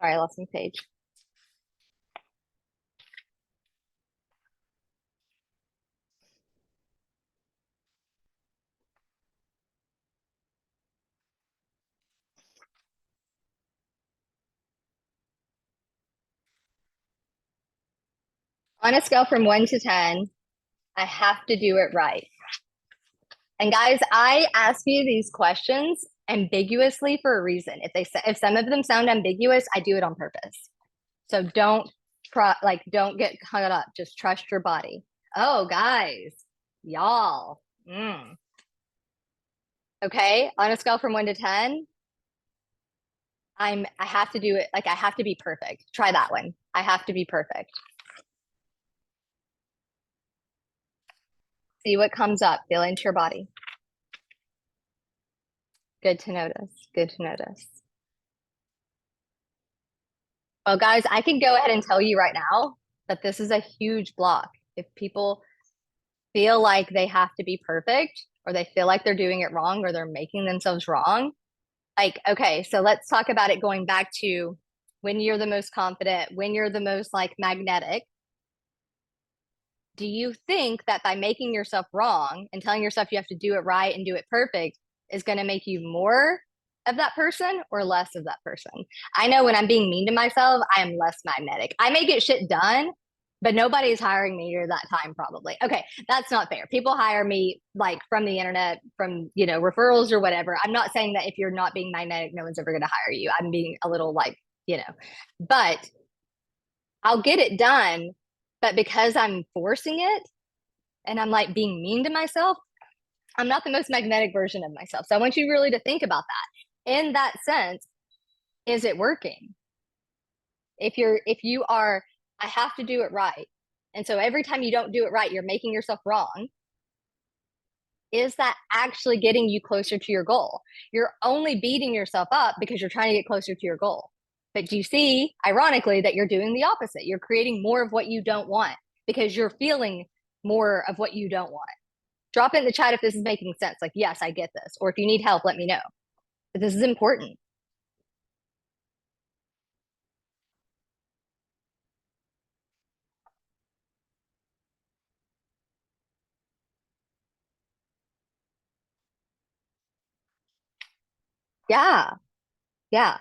Sorry, I lost my page. On a scale from 1 to 10, I have to do it right. And guys, I ask you these questions ambiguously for a reason. If some of them sound ambiguous, I do it on purpose. So don't get hung up. Just trust your body. Oh, guys, y'all. Okay, on a scale from 1 to 10, I have to do it, like I have to be perfect. Try that one. I have to be perfect. See what comes up. Feel into your body. Good to notice. Good to notice. Well, guys, I can go ahead and tell you right now that this is a huge block. If people feel like they have to be perfect, or they feel like they're doing it wrong, or they're making themselves wrong, like, okay, so let's talk about it going back to when you're the most confident, when you're the most like magnetic. Do you think that by making yourself wrong and telling yourself you have to do it right and do it perfect is going to make you more of that person or less of that person? I know when I'm being mean to myself, I am less magnetic. I may get shit done, but nobody's hiring me near that time, probably. Okay, that's not fair. People hire me like from the internet, from, referrals or whatever. I'm not saying that if you're not being magnetic, no one's ever going to hire you. I'm being a little like, but I'll get it done. But because I'm forcing it and I'm like being mean to myself, I'm not the most magnetic version of myself. So I want you really to think about that. In that sense, is it working? If you are, I have to do it right. And so every time you don't do it right, you're making yourself wrong. Is that actually getting you closer to your goal? You're only beating yourself up because you're trying to get closer to your goal. But do you see, ironically, that you're doing the opposite? You're creating more of what you don't want because you're feeling more of what you don't want. Drop it in the chat if this is making sense. Like, yes, I get this. Or if you need help, let me know. But this is important. Yeah. Yeah.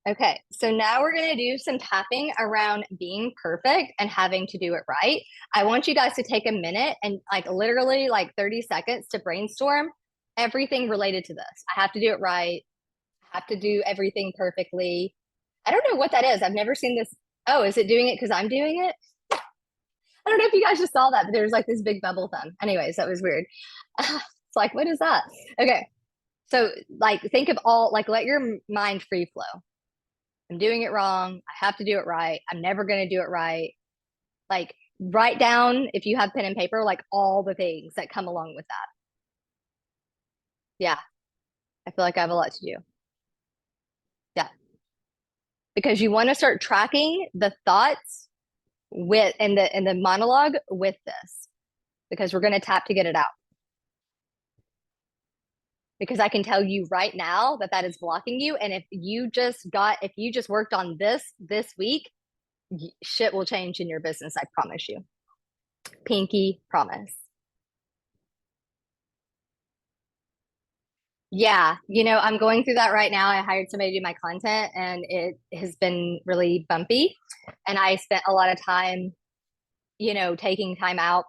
Okay, so now we're going to do some tapping around being perfect and having to do it right. I want you guys to take a minute and like literally like 30 seconds to brainstorm everything related to this. I have to do it right. I have to do everything perfectly. I don't know what that is. I've never seen this. Oh, is it doing it because I'm doing it? I don't know if you guys just saw that, but there's like this big bubble thumb. Anyways, that was weird. It's like, what is that? Okay, so like think of all, like let your mind free flow. I'm doing it wrong. I have to do it right. I'm never going to do it right. Like, write down, if you have pen and paper, like all the things that come along with that. Yeah, I feel like I have a lot to do. Yeah, because you want to start tracking the thoughts with in the monologue with this, because we're going to tap to get it out. Because I can tell you right now that that is blocking you, and if you just worked on this week, shit will change in your business. I promise you. Pinky promise. Yeah, I'm going through that right now. I hired somebody to do my content and it has been really bumpy. And I spent a lot of time, taking time out.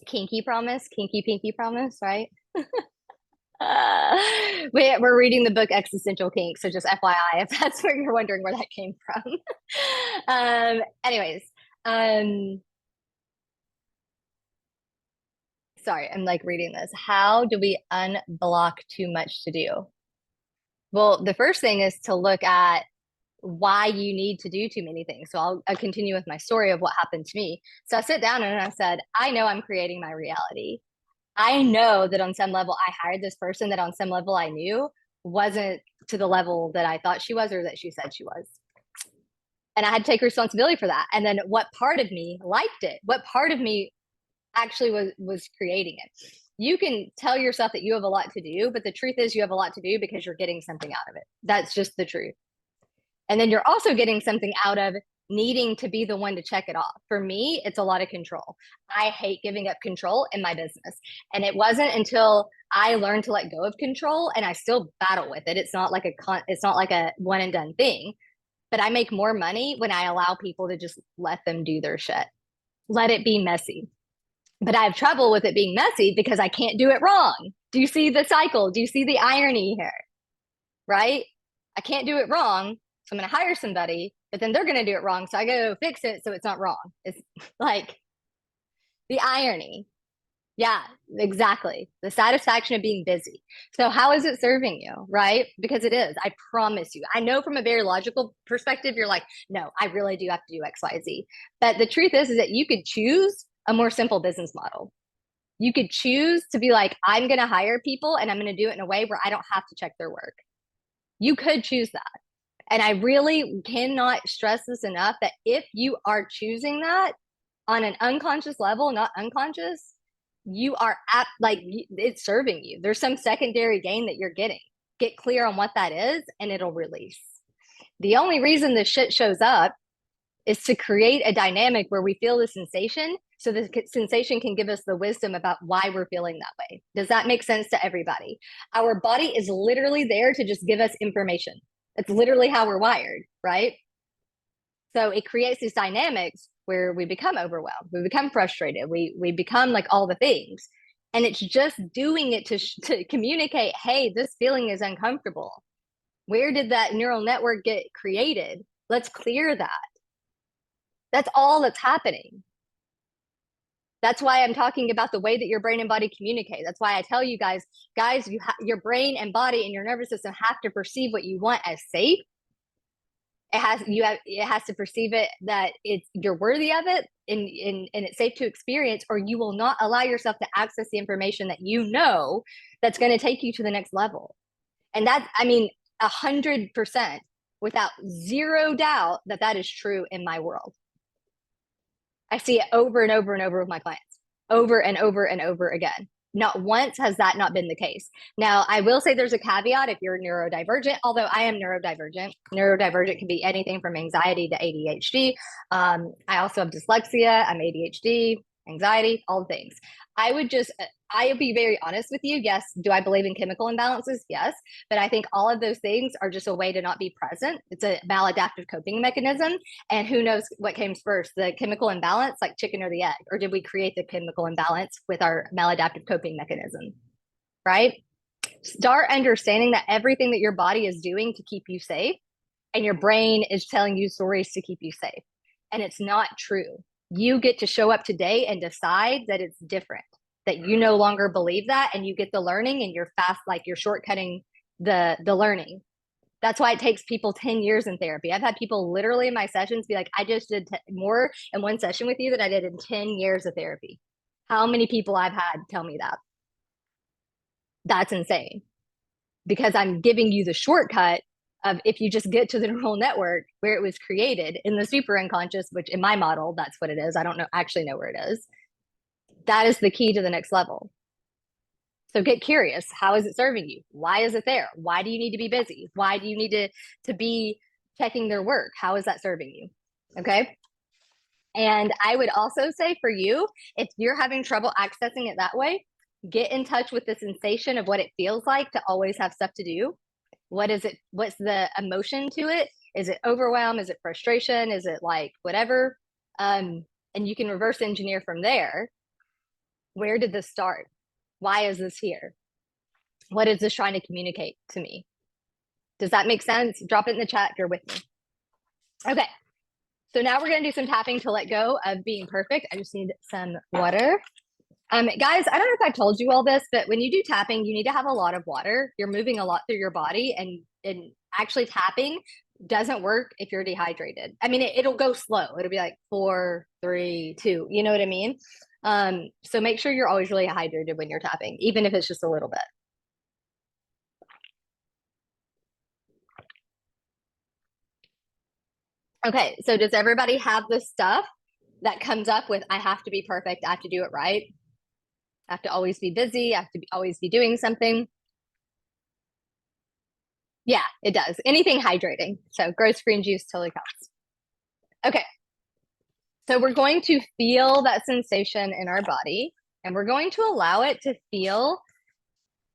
Kinky promise, kinky pinky promise, right? Uh, we're reading the book Existential Kink, so just FYI, if that's where you're wondering where that came from. Anyways, sorry, I'm like reading this. How do we unblock too much to do? Well, the first thing is to look at why you need to do too many things. So I'll continue with my story of what happened to me. So I sit down and I said, I know I'm creating my reality. I know that on some level I hired this person that on some level I knew wasn't to the level that I thought she was or that she said she was. And I had to take responsibility for that. And then what part of me liked it? What part of me actually was creating it? You can tell yourself that you have a lot to do, but the truth is you have a lot to do because you're getting something out of it. That's just the truth. And then you're also getting something out of needing to be the one to check it off. For me, it's a lot of control. I hate giving up control in my business. And it wasn't until I learned to let go of control, and I still battle with it. It's not like a one and done thing, but I make more money when I allow people to just let them do their shit. Let it be messy. But I have trouble with it being messy because I can't do it wrong. Do you see the cycle? Do you see the irony here? Right? I can't do it wrong. So I'm going to hire somebody, but then they're going to do it wrong. So I go fix it so it's not wrong. It's like the irony. Yeah, exactly. The satisfaction of being busy. So how is it serving you? Right? Because it is. I promise you. I know from a very logical perspective, you're like, no, I really do have to do X, Y, Z. But the truth is that you could choose a more simple business model. You could choose to be like, I'm going to hire people and I'm going to do it in a way where I don't have to check their work. You could choose that. And I really cannot stress this enough that if you are choosing that on an unconscious level, not unconscious, you are at like it's serving you. There's some secondary gain that you're getting. Get clear on what that is and it'll release. The only reason this shit shows up is to create a dynamic where we feel the sensation so the sensation can give us the wisdom about why we're feeling that way. Does that make sense to everybody? Our body is literally there to just give us information. It's literally how we're wired, right? So it creates these dynamics where we become overwhelmed, we become frustrated, we become like all the things. And it's just doing it to communicate, hey, this feeling is uncomfortable. Where did that neural network get created? Let's clear that. That's all that's happening. That's why I'm talking about the way that your brain and body communicate. That's why I tell you guys, your brain and body and your nervous system have to perceive what you want as safe. It has to perceive it that you're worthy of it and it's safe to experience, or you will not allow yourself to access the information that you know that's going to take you to the next level. And that, I mean, 100% without zero doubt that is true in my world. I see it over and over and over with my clients, over and over and over again. Not once has that not been the case. Now, I will say there's a caveat if you're neurodivergent, although I am neurodivergent. Neurodivergent can be anything from anxiety to ADHD. I also have dyslexia, I'm ADHD, anxiety, all the things. I'll be very honest with you. Yes. Do I believe in chemical imbalances? Yes. But I think all of those things are just a way to not be present. It's a maladaptive coping mechanism. And who knows what came first, the chemical imbalance, like chicken or the egg? Or did we create the chemical imbalance with our maladaptive coping mechanism? Right? Start understanding that everything that your body is doing to keep you safe and your brain is telling you stories to keep you safe. And it's not true. You get to show up today and decide that it's different, that you no longer believe that, and you get the learning and you're fast, like you're shortcutting the learning. That's why it takes people 10 years in therapy. I've had people literally in my sessions be like, I just did more in one session with you than I did in 10 years of therapy. How many people I've had tell me that? That's insane, because I'm giving you the shortcut of if you just get to the neural network where it was created in the super unconscious, which in my model, that's what it is. I don't actually know where it is. That is the key to the next level. So get curious. How is it serving you? Why is it there? Why do you need to be busy? Why do you need to be checking their work? How is that serving you? Okay. And I would also say for you, if you're having trouble accessing it that way, get in touch with the sensation of what it feels like to always have stuff to do. What is it? What's the emotion to it? Is it overwhelm? Is it frustration? Is it like whatever? And you can reverse engineer from there. Where did this start? Why is this here? What is this trying to communicate to me? Does that make sense? Drop it in the chat if you're with me. Okay. So now we're going to do some tapping to let go of being perfect. I just need some water. Guys, I don't know if I told you all this, but when you do tapping, you need to have a lot of water. You're moving a lot through your body, and actually tapping doesn't work if you're dehydrated. I mean, it'll go slow. It'll be like 4, 3, 2. You know what I mean? So make sure you're always really hydrated when you're tapping, even if it's just a little bit. Okay, so does everybody have the stuff that comes up with I have to be perfect, I have to do it right, I have to always be busy, I have to always be doing something? Yeah, it does. Anything hydrating. So gross green juice totally counts. Okay, so we're going to feel that sensation in our body, and we're going to allow it to feel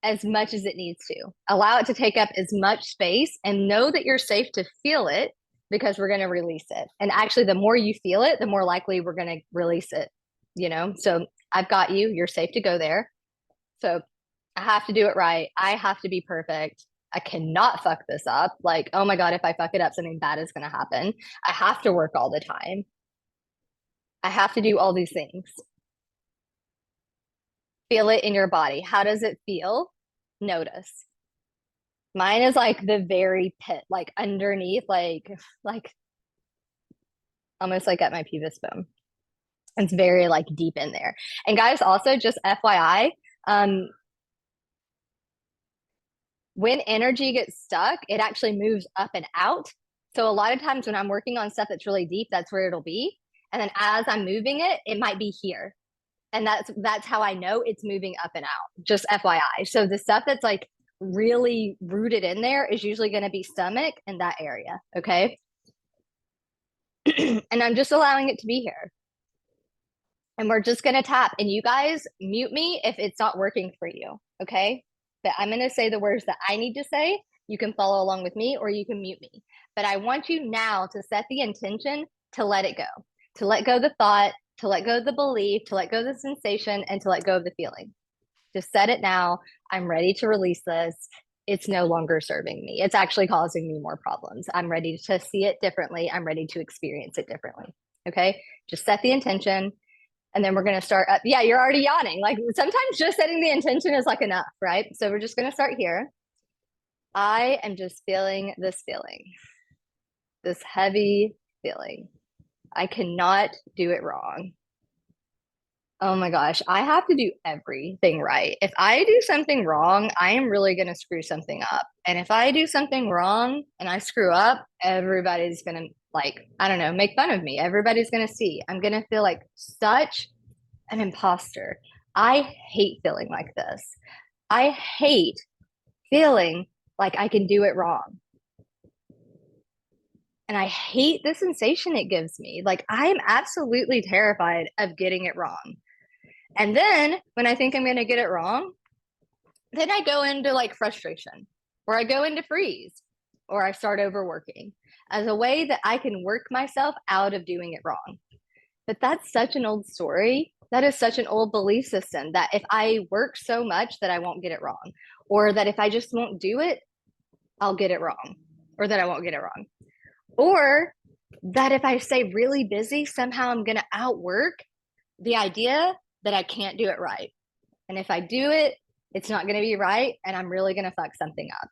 as much as it needs to. Allow it to take up as much space and know that you're safe to feel it because we're going to release it. And actually, the more you feel it, the more likely we're going to release it, you know? So I've got you. You're safe to go there. So I have to do it right. I have to be perfect. I cannot fuck this up. Like, oh my God, if I fuck it up, something bad is going to happen. I have to work all the time. I have to do all these things. Feel it in your body. How does it feel? Notice. Mine is like the very pit, like underneath, like almost like at my pubic bone. It's very like deep in there. And guys, also just FYI, when energy gets stuck, it actually moves up and out. So a lot of times when I'm working on stuff that's really deep, that's where it'll be. And then as I'm moving it, it might be here. And that's how I know it's moving up and out. Just FYI. So the stuff that's like really rooted in there is usually going to be stomach and that area. Okay. And I'm just allowing it to be here. And we're just going to tap. And you guys mute me if it's not working for you. Okay. But I'm going to say the words that I need to say. You can follow along with me or you can mute me. But I want you now to set the intention to let it go, to let go of the thought, to let go of the belief, to let go of the sensation, and to let go of the feeling. Just set it now. I'm ready to release this. It's no longer serving me. It's actually causing me more problems. I'm ready to see it differently. I'm ready to experience it differently. Okay. Just set the intention. And then we're going to start up. Yeah, you're already yawning. Like sometimes just setting the intention is like enough, right? So we're just going to start here. I am just feeling, this heavy feeling. I cannot do it wrong. Oh my gosh, I have to do everything right. If I do something wrong, I am really going to screw something up. And if I do something wrong and I screw up, everybody's going to, like, I don't know, make fun of me. Everybody's going to see. I'm going to feel like such an imposter. I hate feeling like this. I hate feeling like I can do it wrong. And I hate the sensation it gives me. Like, I'm absolutely terrified of getting it wrong. And then when I think I'm going to get it wrong, then I go into like frustration or I go into freeze or I start overworking as a way that I can work myself out of doing it wrong. But that's such an old story. That is such an old belief system that if I work so much that I won't get it wrong, or that if I just won't do it, I'll get it wrong, or that I won't get it wrong. Or that if I stay really busy, somehow I'm going to outwork the idea that I can't do it right. And if I do it, it's not going to be right. And I'm really going to fuck something up.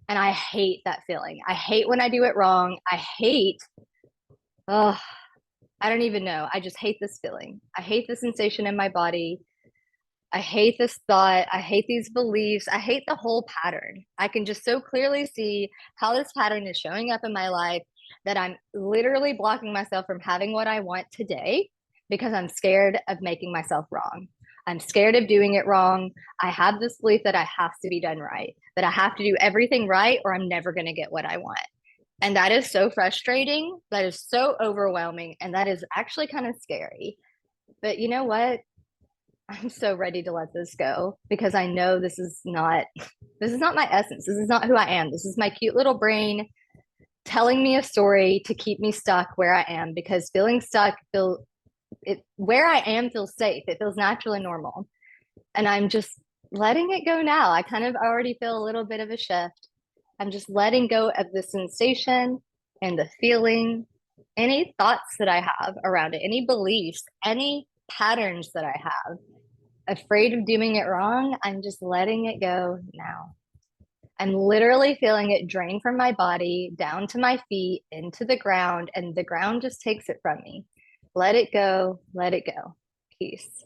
And I hate that feeling. I hate when I do it wrong. I hate, oh, I don't even know. I just hate this feeling. I hate the sensation in my body. I hate this thought. I hate these beliefs. I hate the whole pattern. I can just so clearly see how this pattern is showing up in my life that I'm literally blocking myself from having what I want today because I'm scared of making myself wrong. I'm scared of doing it wrong. I have this belief that I have to be done right, that I have to do everything right or I'm never going to get what I want. And that is so frustrating. That is so overwhelming. And that is actually kind of scary. But you know what? I'm so ready to let this go because I know this is not my essence. This is not who I am. This is my cute little brain telling me a story to keep me stuck where I am because feeling stuck where I am feels safe. It feels natural and normal. And I'm just letting it go now. I kind of already feel a little bit of a shift. I'm just letting go of the sensation and the feeling, any thoughts that I have around it, any beliefs, any patterns that I have. Afraid of doing it wrong, I'm just letting it go now. I'm literally feeling it drain from my body down to my feet into the ground, and the ground just takes it from me. Let it go. Let it go. Peace.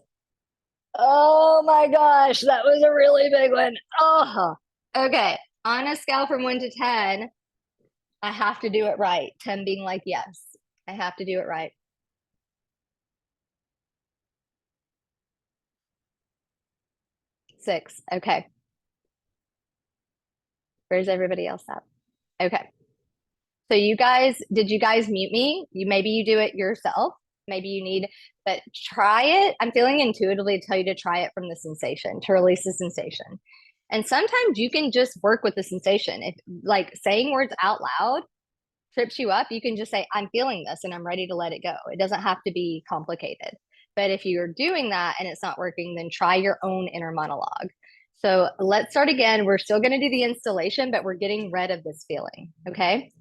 Oh my gosh, that was a really big one. Oh, okay. On a scale from 1 to 10, I have to do it right. 10 being like, yes, I have to do it right. 6. Okay. Where's everybody else at? Okay. So you guys, did you guys mute me? Maybe you do it yourself. Maybe you need, but try it. I'm feeling intuitively to tell you to try it from the sensation, to release the sensation. And sometimes you can just work with the sensation. If like saying words out loud trips you up, you can just say, I'm feeling this and I'm ready to let it go. It doesn't have to be complicated. But if you're doing that and it's not working, then try your own inner monologue. So let's start again. We're still going to do the installation, but we're getting rid of this feeling. Okay.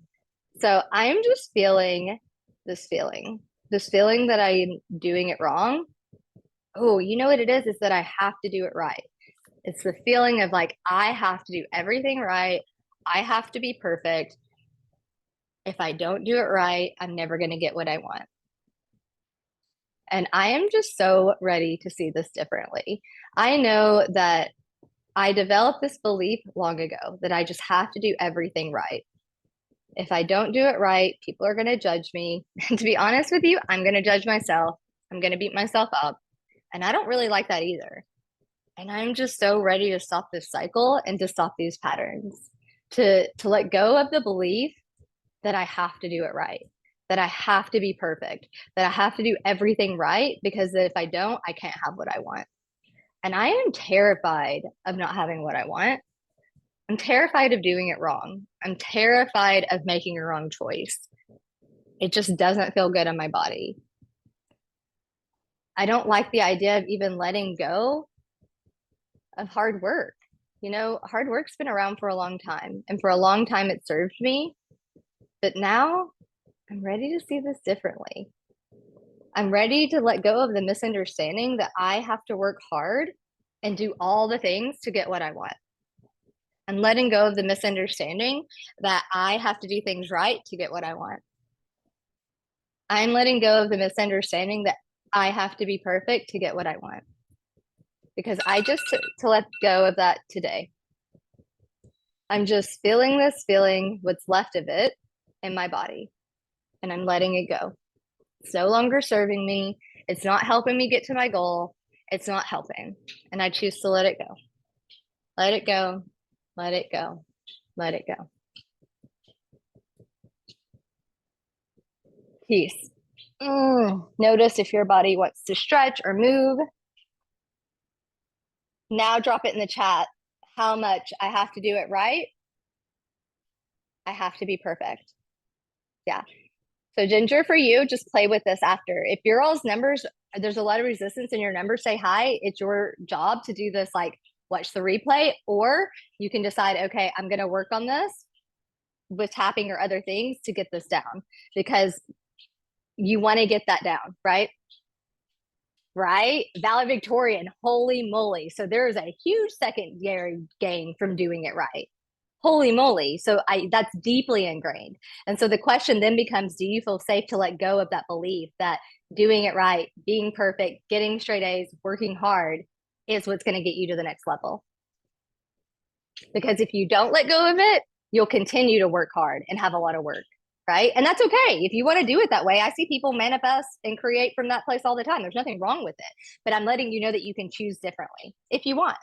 So I'm just feeling this feeling, this feeling that I'm doing it wrong. Oh, you know what it is? Is that I have to do it right. It's the feeling of like, I have to do everything right. I have to be perfect. If I don't do it right, I'm never going to get what I want. And I am just so ready to see this differently. I know that I developed this belief long ago that I just have to do everything right. If I don't do it right, people are going to judge me. And to be honest with you, I'm going to judge myself. I'm going to beat myself up. And I don't really like that either. And I'm just so ready to stop this cycle and to stop these patterns, to let go of the belief that I have to do it right, that I have to be perfect, that I have to do everything right, because if I don't, I can't have what I want. And I am terrified of not having what I want. I'm terrified of doing it wrong. I'm terrified of making a wrong choice. It just doesn't feel good in my body. I don't like the idea of even letting go of hard work. You know, hard work's been around for a long time, and for a long time it served me. But now I'm ready to see this differently. I'm ready to let go of the misunderstanding that I have to work hard and do all the things to get what I want. I'm letting go of the misunderstanding that I have to do things right to get what I want. I'm letting go of the misunderstanding that I have to be perfect to get what I want. Because I just to let go of that today. I'm just feeling this feeling, what's left of it in my body, and I'm letting it go. It's no longer serving me. It's not helping me get to my goal. It's not helping. And I choose to let it go. Let it go. Let it go. Let it go. Peace. Notice if your body wants to stretch or move. Now drop it in the chat how much I have to do it right. I have to be perfect. Yeah. So Ginger, for you, just play with this after. If your all's numbers, there's a lot of resistance in your numbers, say hi. It's your job to do this, like watch the replay, or you can decide, okay, I'm going to work on this with tapping or other things to get this down, because you want to get that down, right? Right? Valedictorian, holy moly. So there's a huge secondary gain from doing it right. Holy moly. So that's deeply ingrained. And so the question then becomes, do you feel safe to let go of that belief that doing it right, being perfect, getting straight A's, working hard is what's going to get you to the next level? Because if you don't let go of it, you'll continue to work hard and have a lot of work, right? And that's okay. If you want to do it that way, I see people manifest and create from that place all the time. There's nothing wrong with it. But I'm letting you know that you can choose differently if you want.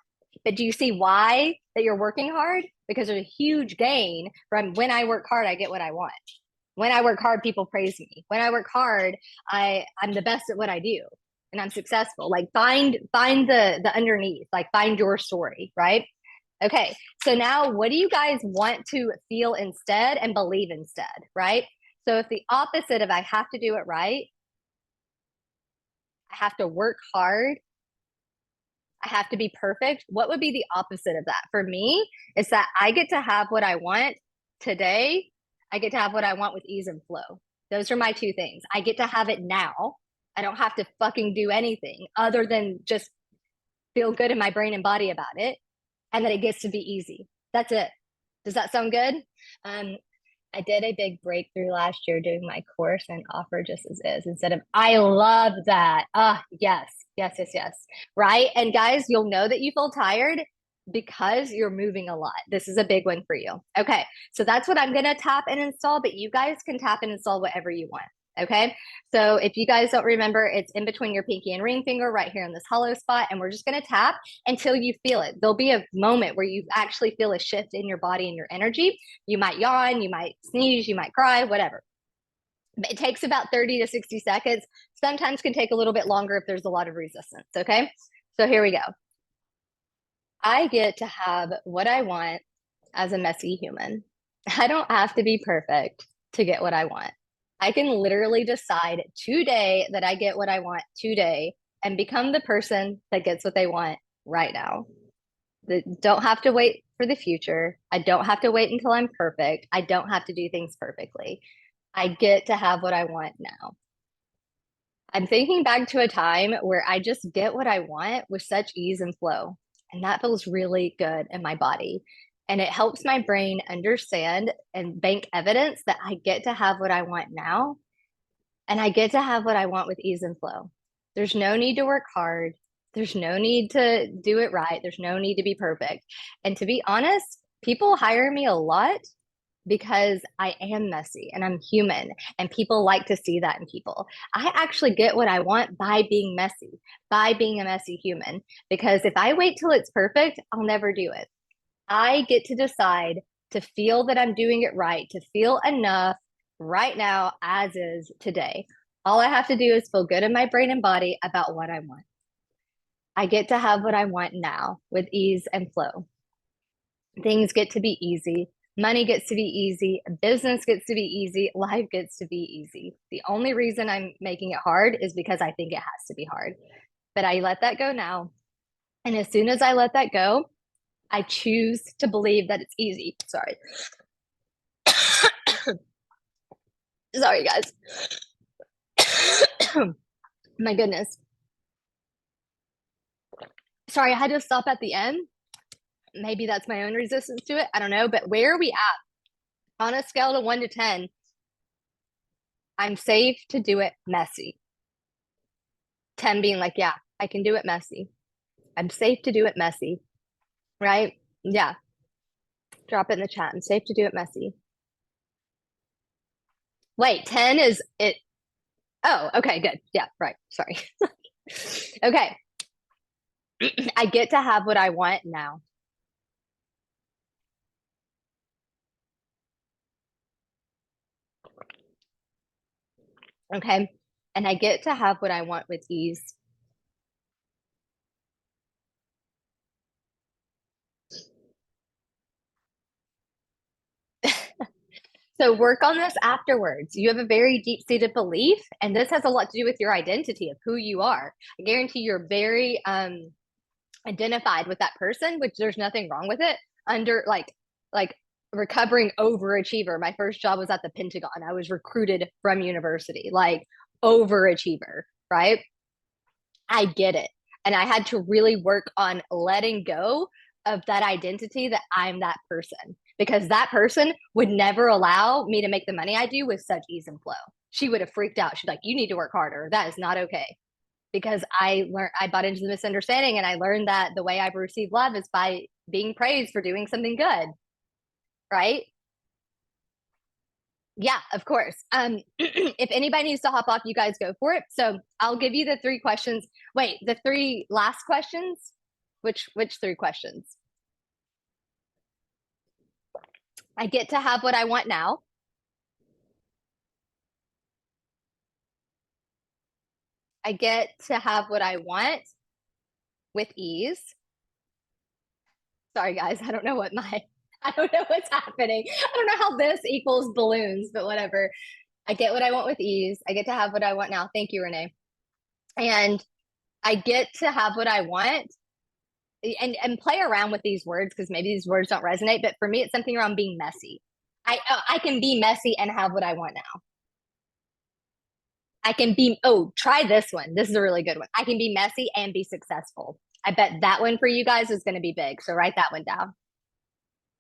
But do you see why that you're working hard? Because there's a huge gain from when I work hard, I get what I want. When I work hard, people praise me. When I work hard, I'm the best at what I do and I'm successful. Like find the underneath, like find your story, right? Okay, so now what do you guys want to feel instead and believe instead, right? So if the opposite of I have to do it right, I have to work hard, I have to be perfect, what would be the opposite of that? For me, it's that I get to have what I want today. I get to have what I want with ease and flow. Those are my two things. I get to have it now. I don't have to fucking do anything other than just feel good in my brain and body about it. And that it gets to be easy. That's it. Does that sound good? Um, I did a big breakthrough last year doing my course and offer just as is instead of I love that. Ah, yes, yes, yes, yes. Right. And guys, you'll know that you feel tired because you're moving a lot. This is a big one for you. Okay. So that's what I'm going to tap and install, but you guys can tap and install whatever you want. Okay. So if you guys don't remember, it's in between your pinky and ring finger right here in this hollow spot. And we're just going to tap until you feel it. There'll be a moment where you actually feel a shift in your body and your energy. You might yawn, you might sneeze, you might cry, whatever. It takes about 30 to 60 seconds. Sometimes can take a little bit longer if there's a lot of resistance. Okay. So here we go. I get to have what I want as a messy human. I don't have to be perfect to get what I want. I can literally decide today that I get what I want today and become the person that gets what they want right now. Don't have to wait for the future. I don't have to wait until I'm perfect. I don't have to do things perfectly. I get to have what I want now. I'm thinking back to a time where I just get what I want with such ease and flow. And that feels really good in my body. And it helps my brain understand and bank evidence that I get to have what I want now. And I get to have what I want with ease and flow. There's no need to work hard. There's no need to do it right. There's no need to be perfect. And to be honest, people hire me a lot because I am messy and I'm human, and people like to see that in people. I actually get what I want by being messy, by being a messy human. Because if I wait till it's perfect, I'll never do it. I get to decide to feel that I'm doing it right, to feel enough right now as is today. All I have to do is feel good in my brain and body about what I want. I get to have what I want now with ease and flow. Things get to be easy. Money gets to be easy. Business gets to be easy. Life gets to be easy. The only reason I'm making it hard is because I think it has to be hard. But I let that go now. And as soon as I let that go, I choose to believe that it's easy. Sorry. Sorry, guys. My goodness. Sorry, I had to stop at the end. Maybe that's my own resistance to it. I don't know. But where are we at? On a scale of 1 to 10, I'm safe to do it messy. 10 being like, yeah, I can do it messy. I'm safe to do it messy. Right? Yeah. Drop it in the chat. I'm safe to do it messy. Wait, 10 is it. Oh, okay, good. Yeah, right. Sorry. Okay. I get to have what I want now. Okay. And I get to have what I want with ease. So work on this afterwards. You have a very deep seated belief, and this has a lot to do with your identity of who you are. I guarantee you're very identified with that person, which there's nothing wrong with it. Under like recovering overachiever. My first job was at the Pentagon. I was recruited from university, like overachiever, right? I get it. And I had to really work on letting go of that identity that I'm that person, because that person would never allow me to make the money I do with such ease and flow. She would have freaked out. She's like, you need to work harder. That is not okay. Because I bought into the misunderstanding, and I learned that the way I receive love is by being praised for doing something good. Right. Yeah, of course. If anybody needs to hop off, you guys go for it. So I'll give you the 3 questions. Wait, the 3 last questions? Which 3 questions? I get to have what I want now. I get to have what I want with ease. Sorry, guys. I don't know what's happening. I don't know how this equals balloons, but whatever. I get what I want with ease. I get to have what I want now. Thank you, Renee. And I get to have what I want, and play around with these words because maybe these words don't resonate. But for me, it's something around being messy. I can be messy and have what I want now. I can be, oh, try this one. This is a really good one. I can be messy and be successful. I bet that one for you guys is going to be big. So write that one down.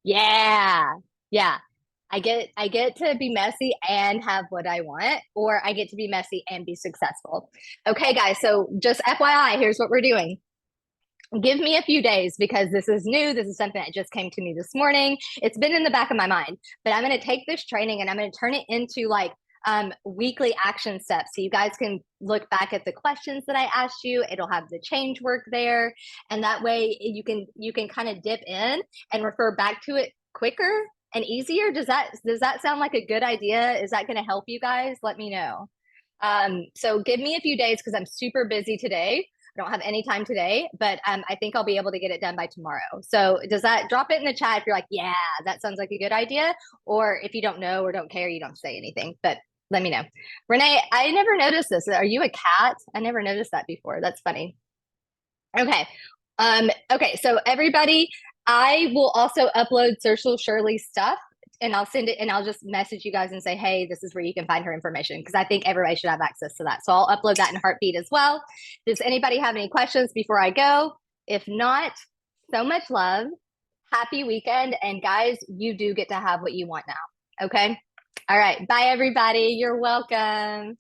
Yeah. Yeah. I get to be messy and have what I want, or I get to be messy and be successful. Okay, guys. So just FYI, here's what we're doing. Give me a few days because this is new. This is something that just came to me this morning. It's been in the back of my mind, but I'm going to take this training and I'm going to turn it into like weekly action steps. So you guys can look back at the questions that I asked you. It'll have the change work there. And that way you can kind of dip in and refer back to it quicker and easier. Does that sound like a good idea? Is that going to help you guys? Let me know. So give me a few days because I'm super busy today. I don't have any time today, but I think I'll be able to get it done by tomorrow. So does that drop it in the chat if you're like, yeah, that sounds like a good idea? Or if you don't know or don't care, you don't say anything, but let me know. Renee, I never noticed this. Are you a cat? I never noticed that before. That's funny. Okay. Okay, so everybody, I will also upload Social Shirley's stuff and I'll send it and I'll just message you guys and say, hey, this is where you can find her information because I think everybody should have access to that. So I'll upload that in Heartbeat as well. Does anybody have any questions before I go? If not, so much love. Happy weekend. And guys, you do get to have what you want now. Okay. All right. Bye, everybody. You're welcome.